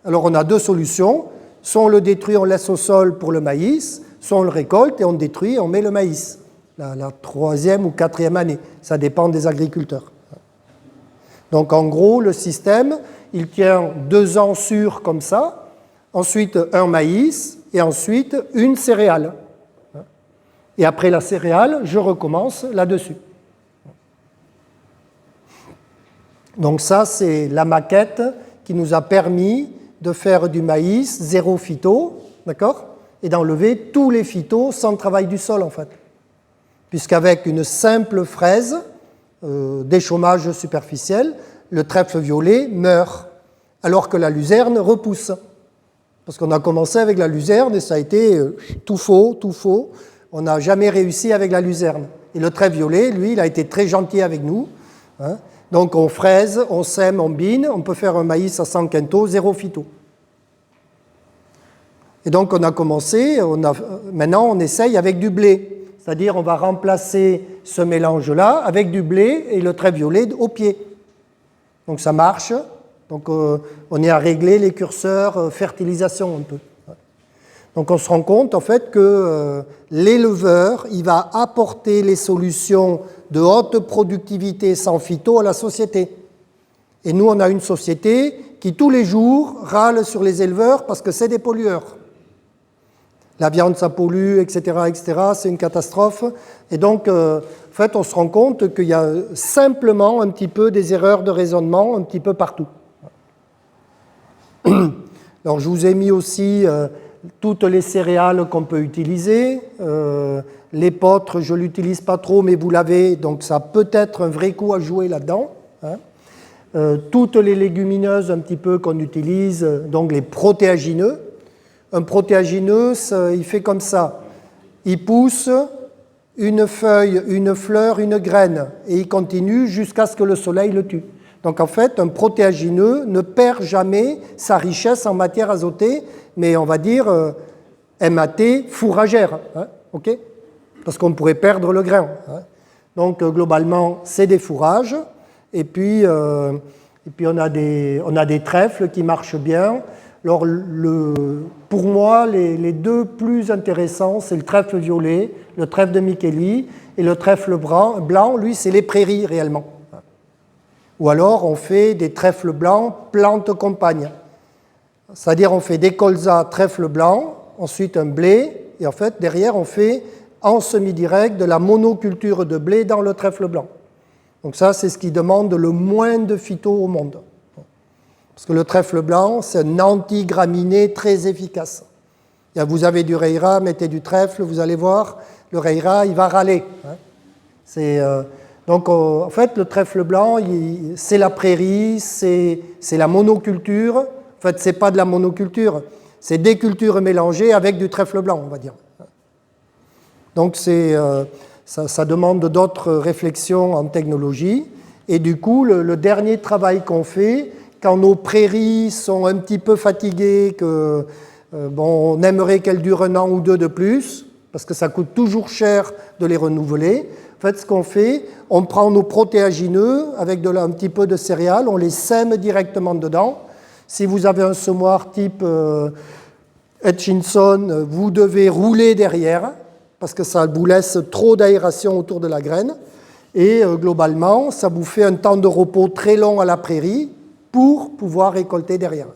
Alors on a 2 solutions. Soit on le détruit, on laisse au sol pour le maïs, soit on le récolte et on détruit, on met le maïs. La 3e ou 4e année, ça dépend des agriculteurs. Donc en gros, le système, il tient 2 ans sûrs comme ça, ensuite un maïs et ensuite une céréale. Et après la céréale, je recommence là-dessus. Donc ça, c'est la maquette qui nous a permis de faire du maïs 0 phyto, d'accord, et d'enlever tous les phytos sans travail du sol en fait. Puisqu'avec une simple fraise, d'échômage superficiel, le trèfle violet meurt, alors que la luzerne repousse. Parce qu'on a commencé avec la luzerne et ça a été tout faux, tout faux. On n'a jamais réussi avec la luzerne. Et le trèfle violet, lui, il a été très gentil avec nous. Donc on fraise, on sème, on bine, on peut faire un maïs à 100 quintaux, 0 phyto. Et donc on a commencé, maintenant on essaye avec du blé. C'est-à-dire on va remplacer ce mélange-là avec du blé et le trèfle violet au pied. Donc ça marche. Donc on est à régler les curseurs fertilisation un peu. Donc on se rend compte en fait que l'éleveur, il va apporter les solutions de haute productivité sans phyto à la société. Et nous, on a une société qui tous les jours râle sur les éleveurs parce que c'est des pollueurs. La viande, ça pollue, etc., etc., c'est une catastrophe. Et donc, en fait, on se rend compte qu'il y a simplement un petit peu des erreurs de raisonnement un petit peu partout. Alors, je vous ai mis aussi toutes les céréales qu'on peut utiliser. L'épeautre, je ne l'utilise pas trop, mais vous l'avez, donc ça a peut-être un vrai coup à jouer là-dedans. Toutes les légumineuses un petit peu qu'on utilise, donc les protéagineux. Un protéagineux, il fait comme ça. Il pousse une feuille, une fleur, une graine, et il continue jusqu'à ce que le soleil le tue. Donc en fait, un protéagineux ne perd jamais sa richesse en matière azotée, mais on va dire MAT fourragère, ok ? Parce qu'on pourrait perdre le grain. Donc globalement, c'est des fourrages, et puis on a des trèfles qui marchent bien. Alors, pour moi, les 2 plus intéressants, c'est le trèfle violet, le trèfle de Micheli, et le trèfle blanc, lui, c'est les prairies réellement. Ou alors, on fait des trèfles blancs plantes compagnes. C'est-à-dire on fait des colzas, trèfle blanc, ensuite un blé, et en fait derrière on fait en semi-direct de la monoculture de blé dans le trèfle blanc. Donc ça c'est ce qui demande le moins de phyto au monde. Parce que le trèfle blanc c'est un antigraminé très efficace. Vous avez du Reira, mettez du trèfle, vous allez voir, le Reira il va râler. Donc en fait le trèfle blanc c'est la prairie, c'est la monoculture. En fait c'est pas de la monoculture, c'est des cultures mélangées avec du trèfle blanc on va dire. Donc ça demande d'autres réflexions en technologie. Et du coup le dernier travail qu'on fait, quand nos prairies sont un petit peu fatiguées, que on aimerait qu'elles durent 1 an ou 2 de plus, parce que ça coûte toujours cher de les renouveler. En fait, ce qu'on fait, on prend nos protéagineux avec un petit peu de céréales, on les sème directement dedans. Si vous avez un semoir type Hutchinson, vous devez rouler derrière, parce que ça vous laisse trop d'aération autour de la graine. Et globalement, ça vous fait un temps de repos très long à la prairie pour pouvoir récolter derrière.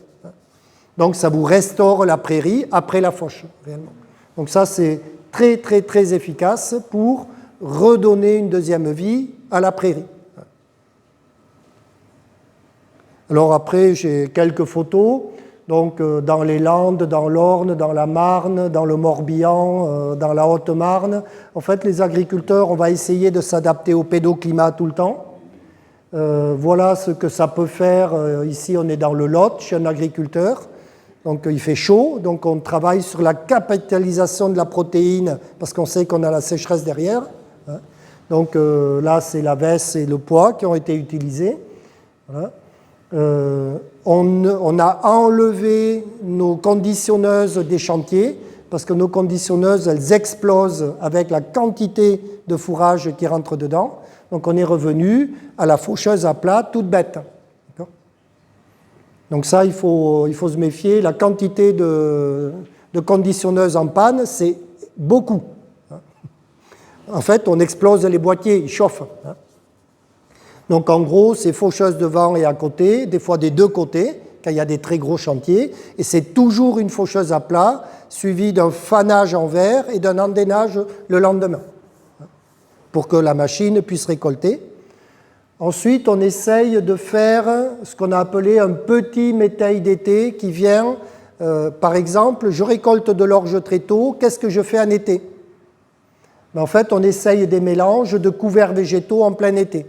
Donc ça vous restaure la prairie après la fauche, réellement. Donc ça, c'est très, très, très efficace pour redonner une deuxième vie à la prairie. Alors après, j'ai quelques photos. Donc dans les Landes, dans l'Orne, dans la Marne, dans le Morbihan, dans la Haute-Marne, en fait, les agriculteurs, on va essayer de s'adapter au pédoclimat tout le temps. Voilà ce que ça peut faire. Ici, on est dans le Lot, chez un agriculteur. Donc il fait chaud, donc on travaille sur la capitalisation de la protéine parce qu'on sait qu'on a la sécheresse derrière. Donc là, c'est la veste et le poids qui ont été utilisés. Voilà. On a enlevé nos conditionneuses des chantiers parce que nos conditionneuses, elles explosent avec la quantité de fourrage qui rentre dedans. Donc on est revenu à la faucheuse à plat toute bête. Donc ça, il faut se méfier. La quantité de conditionneuses en panne, c'est beaucoup. En fait, on explose les boîtiers, ils chauffent. Donc en gros, c'est faucheuse devant et à côté, des fois des deux côtés, quand il y a des très gros chantiers. Et c'est toujours une faucheuse à plat, suivie d'un fanage en verre et d'un endainage le lendemain, pour que la machine puisse récolter. Ensuite, on essaye de faire ce qu'on a appelé un petit métail d'été qui vient, par exemple, je récolte de l'orge très tôt, qu'est-ce que je fais en été? En fait, on essaye des mélanges de couverts végétaux en plein été.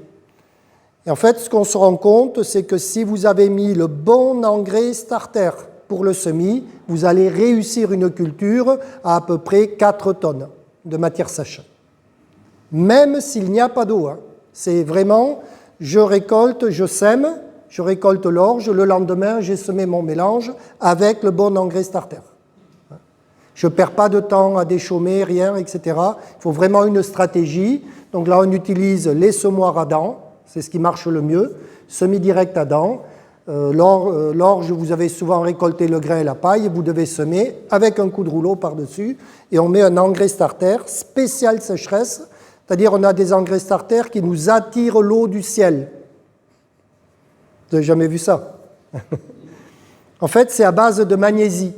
Et en fait, ce qu'on se rend compte, c'est que si vous avez mis le bon engrais starter pour le semis, vous allez réussir une culture à peu près 4 tonnes de matière sèche. Même s'il n'y a pas d'eau. C'est vraiment... Je récolte, je sème, je récolte l'orge, le lendemain, j'ai semé mon mélange avec le bon engrais starter. Je ne perds pas de temps à déchaumer, rien, etc. Il faut vraiment une stratégie. Donc là, on utilise les semoirs à dents, c'est ce qui marche le mieux, semi-direct à dents. L'orge, vous avez souvent récolté le grain et la paille, vous devez semer avec un coup de rouleau par-dessus, et on met un engrais starter spécial sécheresse. C'est-à-dire on a des engrais starter qui nous attirent l'eau du ciel. Vous n'avez jamais vu ça? En fait, c'est à base de magnésie.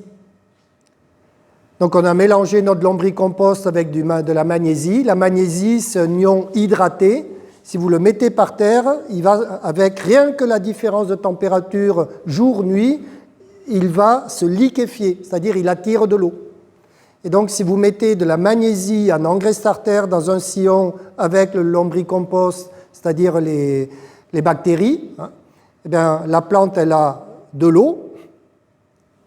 Donc on a mélangé notre lombricompost avec de la magnésie. La magnésie, c'est un ion hydraté. Si vous le mettez par terre, il va, avec rien que la différence de température jour-nuit, il va se liquéfier, c'est-à-dire il attire de l'eau. Et donc, si vous mettez de la magnésie en engrais starter dans un sillon avec le lombricompost, c'est-à-dire les bactéries, eh bien, la plante, elle a de l'eau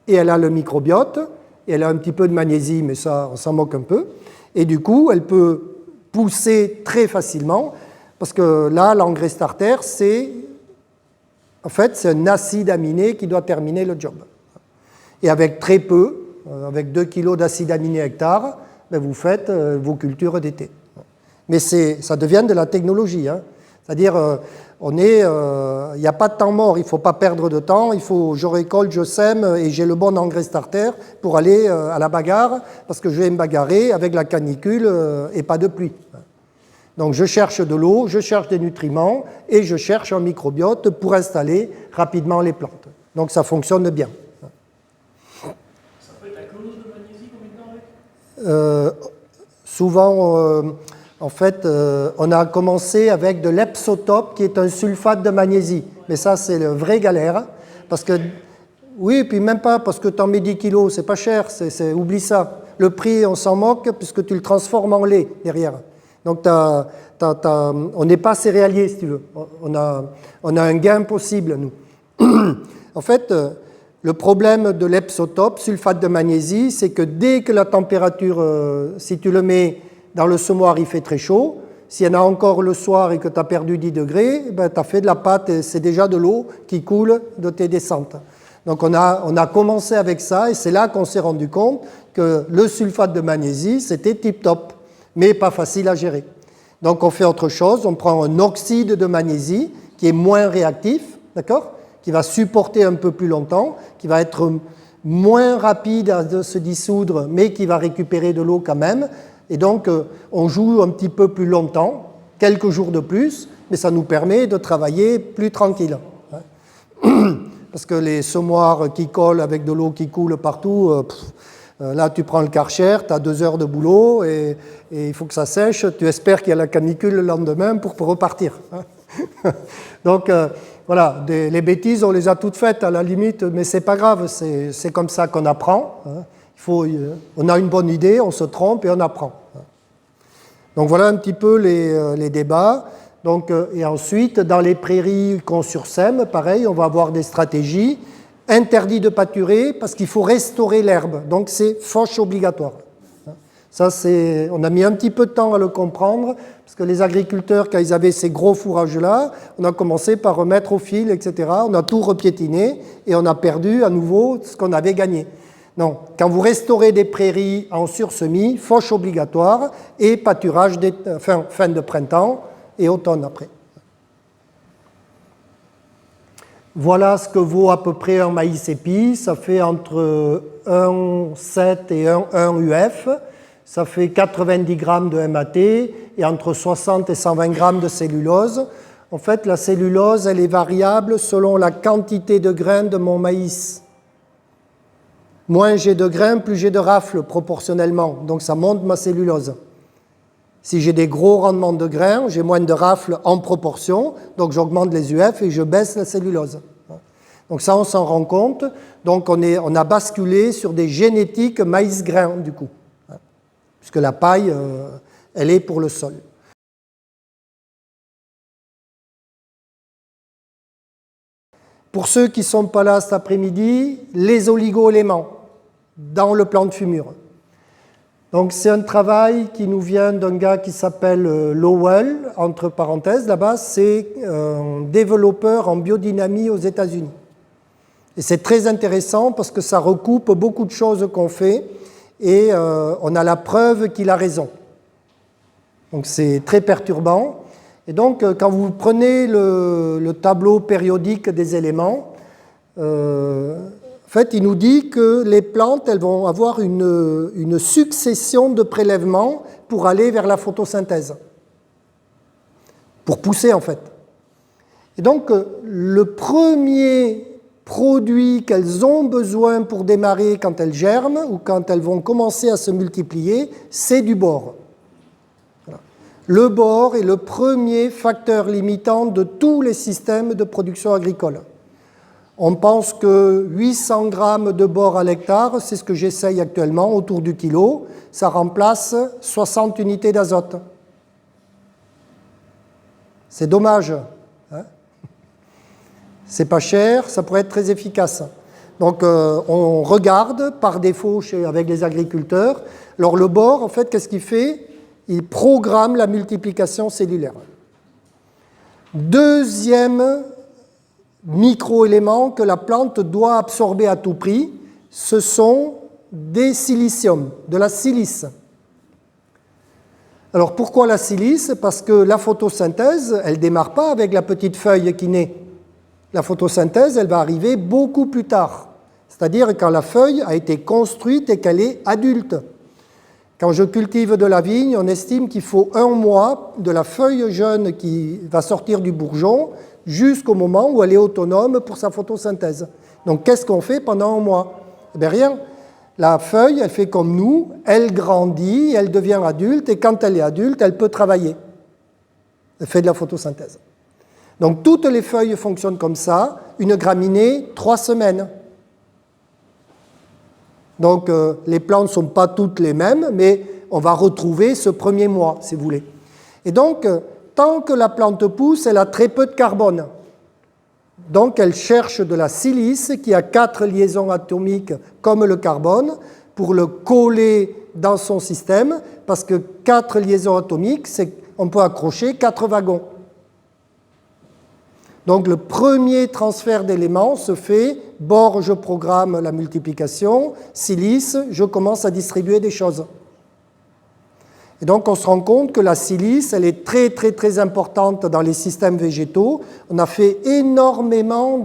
et elle a le microbiote et elle a un petit peu de magnésie, mais ça, on s'en moque un peu. Et du coup, elle peut pousser très facilement parce que là, l'engrais starter, c'est un acide aminé qui doit terminer le job. Et avec très peu, avec 2 kg d'acide aminé hectare, vous faites vos cultures d'été. Mais ça devient de la technologie. C'est-à-dire, il n'y a pas de temps mort, il ne faut pas perdre de temps, je récolte, je sème et j'ai le bon engrais starter pour aller à la bagarre, parce que je vais me bagarrer avec la canicule et pas de pluie. Donc je cherche de l'eau, je cherche des nutriments et je cherche un microbiote pour installer rapidement les plantes. Donc ça fonctionne bien. souvent, en fait, on a commencé avec de l'epsotope, qui est un sulfate de magnésie. Mais ça, c'est le vrai galère. Parce que, oui, puis même pas, parce que tu en mets 10 kilos, c'est pas cher, oublie ça. Le prix, on s'en moque, puisque tu le transformes en lait derrière. Donc, on n'est pas céréalier, si tu veux. On a un gain possible, nous. En fait, le problème de l'epsotope, sulfate de magnésie, c'est que dès que la température, si tu le mets dans le semoir, il fait très chaud. S'il y en a encore le soir et que tu as perdu 10 degrés, ben, tu as fait de la pâte et c'est déjà de l'eau qui coule de tes descentes. Donc on a commencé avec ça et c'est là qu'on s'est rendu compte que le sulfate de magnésie, c'était tip-top, mais pas facile à gérer. Donc on fait autre chose, on prend un oxyde de magnésie qui est moins réactif, d'accord, qui va supporter un peu plus longtemps, qui va être moins rapide à se dissoudre, mais qui va récupérer de l'eau quand même. Et donc, on joue un petit peu plus longtemps, quelques jours de plus, mais ça nous permet de travailler plus tranquille. Parce que les semoirs qui collent avec de l'eau qui coule partout, là, tu prends le Karcher, tu as 2 heures de boulot et il faut que ça sèche. Tu espères qu'il y a la canicule le lendemain pour repartir. Donc, voilà, les bêtises, on les a toutes faites à la limite, mais c'est pas grave, c'est comme ça qu'on apprend. On a une bonne idée, on se trompe et on apprend. Donc voilà un petit peu les débats. Donc, et ensuite, dans les prairies qu'on sursème, pareil, on va avoir des stratégies. Interdit de pâturer parce qu'il faut restaurer l'herbe. Donc c'est fauche obligatoire. Ça, on a mis un petit peu de temps à le comprendre, parce que les agriculteurs, quand ils avaient ces gros fourrages-là, on a commencé par remettre au fil, etc. On a tout repiétiné et on a perdu à nouveau ce qu'on avait gagné. Non, quand vous restaurez des prairies en sursemis, fauche obligatoire et pâturage fin de printemps et automne après. Voilà ce que vaut à peu près un maïs épi. Ça fait entre 1,7 et 1 UF. Ça fait 90 grammes de MAT et entre 60 et 120 grammes de cellulose. En fait, la cellulose, elle est variable selon la quantité de grains de mon maïs. Moins j'ai de grains, plus j'ai de rafles proportionnellement. Donc ça monte ma cellulose. Si j'ai des gros rendements de grains, j'ai moins de rafles en proportion, donc j'augmente les UF et je baisse la cellulose. Donc ça, on s'en rend compte. Donc on a basculé sur des génétiques maïs-grain, du coup. Puisque la paille, elle est pour le sol. Pour ceux qui ne sont pas là cet après-midi, les oligo-éléments dans le plan de fumure. Donc c'est un travail qui nous vient d'un gars qui s'appelle Lowell, entre parenthèses, là-bas, c'est un développeur en biodynamie aux États-Unis. Et c'est très intéressant parce que ça recoupe beaucoup de choses qu'on fait et on a la preuve qu'il a raison. Donc c'est très perturbant. Et donc quand vous prenez le tableau périodique des éléments, en fait, il nous dit que les plantes, elles vont avoir une succession de prélèvements pour aller vers la photosynthèse, pour pousser en fait. Et donc, le premier produit qu'elles ont besoin pour démarrer quand elles germent ou quand elles vont commencer à se multiplier, c'est du bore. Voilà. Le bore est le premier facteur limitant de tous les systèmes de production agricole. On pense que 800 grammes de bore à l'hectare, c'est ce que j'essaye actuellement, autour du kilo, ça remplace 60 unités d'azote. C'est dommage. Hein? C'est pas cher, ça pourrait être très efficace. Donc on regarde par défaut avec les agriculteurs. Alors le bore, en fait, qu'est-ce qu'il fait? Il programme la multiplication cellulaire. Deuxième microéléments que la plante doit absorber à tout prix, ce sont des siliciums, de la silice. Alors pourquoi la silice? Parce que la photosynthèse, elle ne démarre pas avec la petite feuille qui naît. La photosynthèse, elle va arriver beaucoup plus tard, c'est-à-dire quand la feuille a été construite et qu'elle est adulte. Quand je cultive de la vigne, on estime qu'il faut 1 mois de la feuille jeune qui va sortir du bourgeon jusqu'au moment où elle est autonome pour sa photosynthèse. Donc, qu'est-ce qu'on fait pendant 1 mois? Eh bien, rien. La feuille, elle fait comme nous, elle grandit, elle devient adulte, et quand elle est adulte, elle peut travailler. Elle fait de la photosynthèse. Donc toutes les feuilles fonctionnent comme ça. Une graminée, 3 semaines. Donc les plantes ne sont pas toutes les mêmes, mais on va retrouver ce premier mois, si vous voulez. Et donc, tant que la plante pousse, elle a très peu de carbone. Donc elle cherche de la silice qui a 4 liaisons atomiques comme le carbone pour le coller dans son système, parce que 4 liaisons atomiques, on peut accrocher 4 wagons. Donc le premier transfert d'éléments se fait, bord, je programme la multiplication, silice, je commence à distribuer des choses. Et donc on se rend compte que la silice, elle est très très très importante dans les systèmes végétaux. On a fait énormément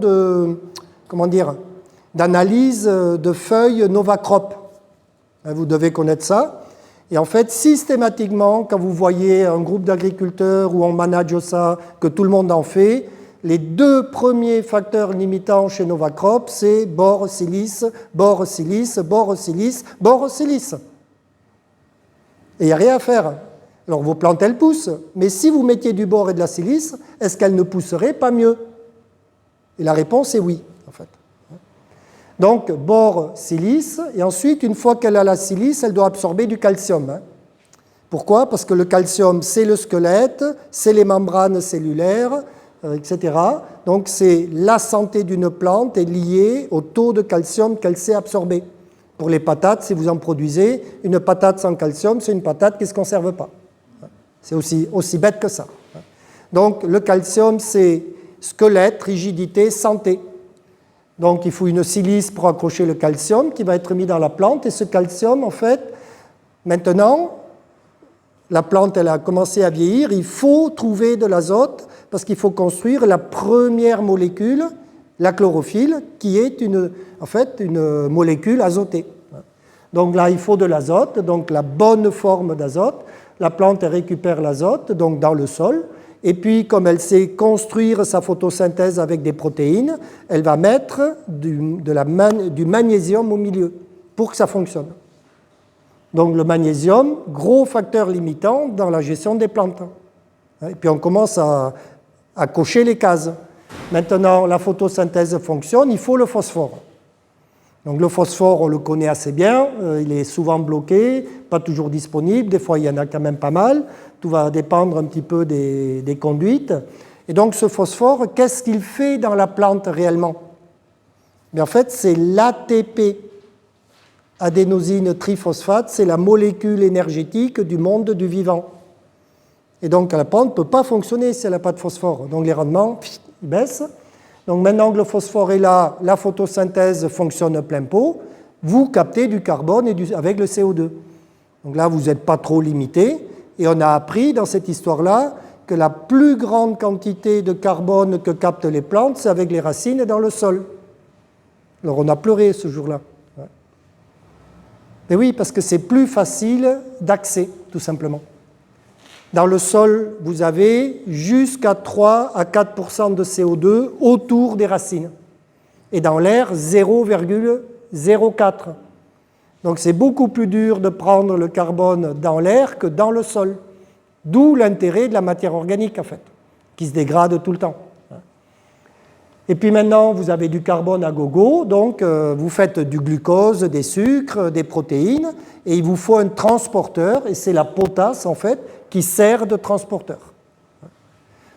d'analyses de feuilles Novacrop. Vous devez connaître ça. Et en fait, systématiquement, quand vous voyez un groupe d'agriculteurs où on manage ça, que tout le monde en fait, les 2 premiers facteurs limitants chez Novacrop, c'est bore, silice, bore, silice, bore, silice, bore, silice. Et il n'y a rien à faire. Alors vos plantes, elles poussent, mais si vous mettiez du bore et de la silice, est-ce qu'elles ne pousseraient pas mieux? Et la réponse est oui, en fait. Donc bore, silice, et ensuite, une fois qu'elle a la silice, elle doit absorber du calcium. Pourquoi? Parce que le calcium, c'est le squelette, c'est les membranes cellulaires, etc. Donc c'est la santé d'une plante est liée au taux de calcium qu'elle sait absorber. Pour les patates, si vous en produisez, une patate sans calcium, c'est une patate qui ne se conserve pas. C'est aussi bête que ça. Donc le calcium, c'est squelette, rigidité, santé. Donc il faut une silice pour accrocher le calcium qui va être mis dans la plante. Et ce calcium, en fait, maintenant, la plante elle a commencé à vieillir, il faut trouver de l'azote parce qu'il faut construire la première molécule, la chlorophylle, qui est en fait une molécule azotée. Donc là, il faut de l'azote, donc la bonne forme d'azote. La plante elle récupère l'azote donc dans le sol, et puis comme elle sait construire sa photosynthèse avec des protéines, elle va mettre du magnésium au milieu pour que ça fonctionne. Donc le magnésium, gros facteur limitant dans la gestion des plantes. Et puis on commence à cocher les cases. Maintenant, la photosynthèse fonctionne, il faut le phosphore. Donc le phosphore, on le connaît assez bien, il est souvent bloqué, pas toujours disponible, des fois il y en a quand même pas mal, tout va dépendre un petit peu des conduites. Et donc ce phosphore, qu'est-ce qu'il fait dans la plante réellement? Mais en fait, c'est l'ATP, adénosine triphosphate, c'est la molécule énergétique du monde du vivant. Et donc la plante ne peut pas fonctionner si elle n'a pas de phosphore. Donc les rendements ils baissent. Donc maintenant que le phosphore est là, la photosynthèse fonctionne plein pot, vous captez du carbone avec le CO2. Donc là, vous n'êtes pas trop limité. Et on a appris dans cette histoire-là que la plus grande quantité de carbone que captent les plantes, c'est avec les racines et dans le sol. Alors on a pleuré ce jour-là. Et oui, parce que c'est plus facile d'accès, tout simplement. Dans le sol, vous avez jusqu'à 3 à 4% de CO2 autour des racines. Et dans l'air, 0,04. Donc c'est beaucoup plus dur de prendre le carbone dans l'air que dans le sol. D'où l'intérêt de la matière organique, en fait, qui se dégrade tout le temps. Et puis maintenant, vous avez du carbone à gogo, donc vous faites du glucose, des sucres, des protéines, et il vous faut un transporteur, et c'est la potasse, en fait, qui sert de transporteur.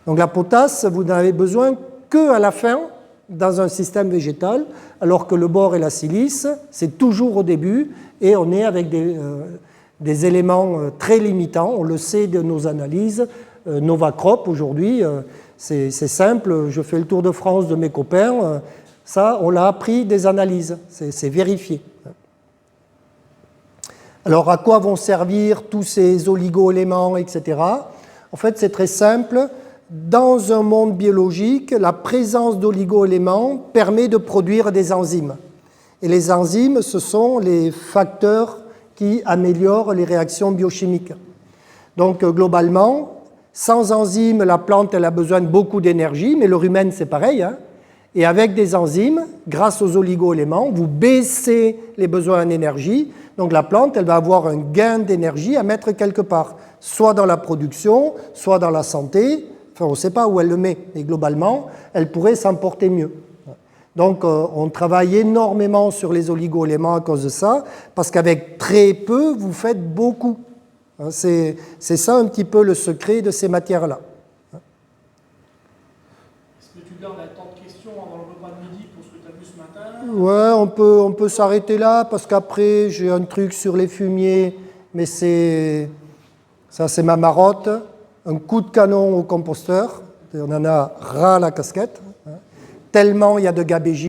Donc la potasse, vous n'en avez besoin qu'à la fin dans un système végétal, alors que le bore et la silice, c'est toujours au début, et on est avec des éléments très limitants, on le sait de nos analyses. Novacrop, aujourd'hui, c'est simple, je fais le tour de France de mes copains, ça, on l'a appris des analyses, c'est vérifié. Alors, à quoi vont servir tous ces oligo-éléments, etc. En fait, c'est très simple. Dans un monde biologique, la présence d'oligo-éléments permet de produire des enzymes. Et les enzymes, ce sont les facteurs qui améliorent les réactions biochimiques. Donc, globalement, sans enzymes, la plante elle a besoin de beaucoup d'énergie, mais le rumen, c'est pareil. Hein. Et avec des enzymes, grâce aux oligo-éléments, vous baissez les besoins en énergie. Donc la plante, elle va avoir un gain d'énergie à mettre quelque part, soit dans la production, soit dans la santé. Enfin, on ne sait pas où elle le met, mais globalement, elle pourrait s'en porter mieux. Donc on travaille énormément sur les oligo-éléments à cause de ça, parce qu'avec très peu, vous faites beaucoup. C'est ça un petit peu le secret de ces matières-là. Est-ce que tu gardes un temps de questions avant le repas de midi pour ce que tu as vu ce matin? Ouais, on peut s'arrêter là, parce qu'après, j'ai un truc sur les fumiers, mais ça c'est ma marotte. Un coup de canon au composteur, on en a ras la casquette, tellement il y a de gabégie.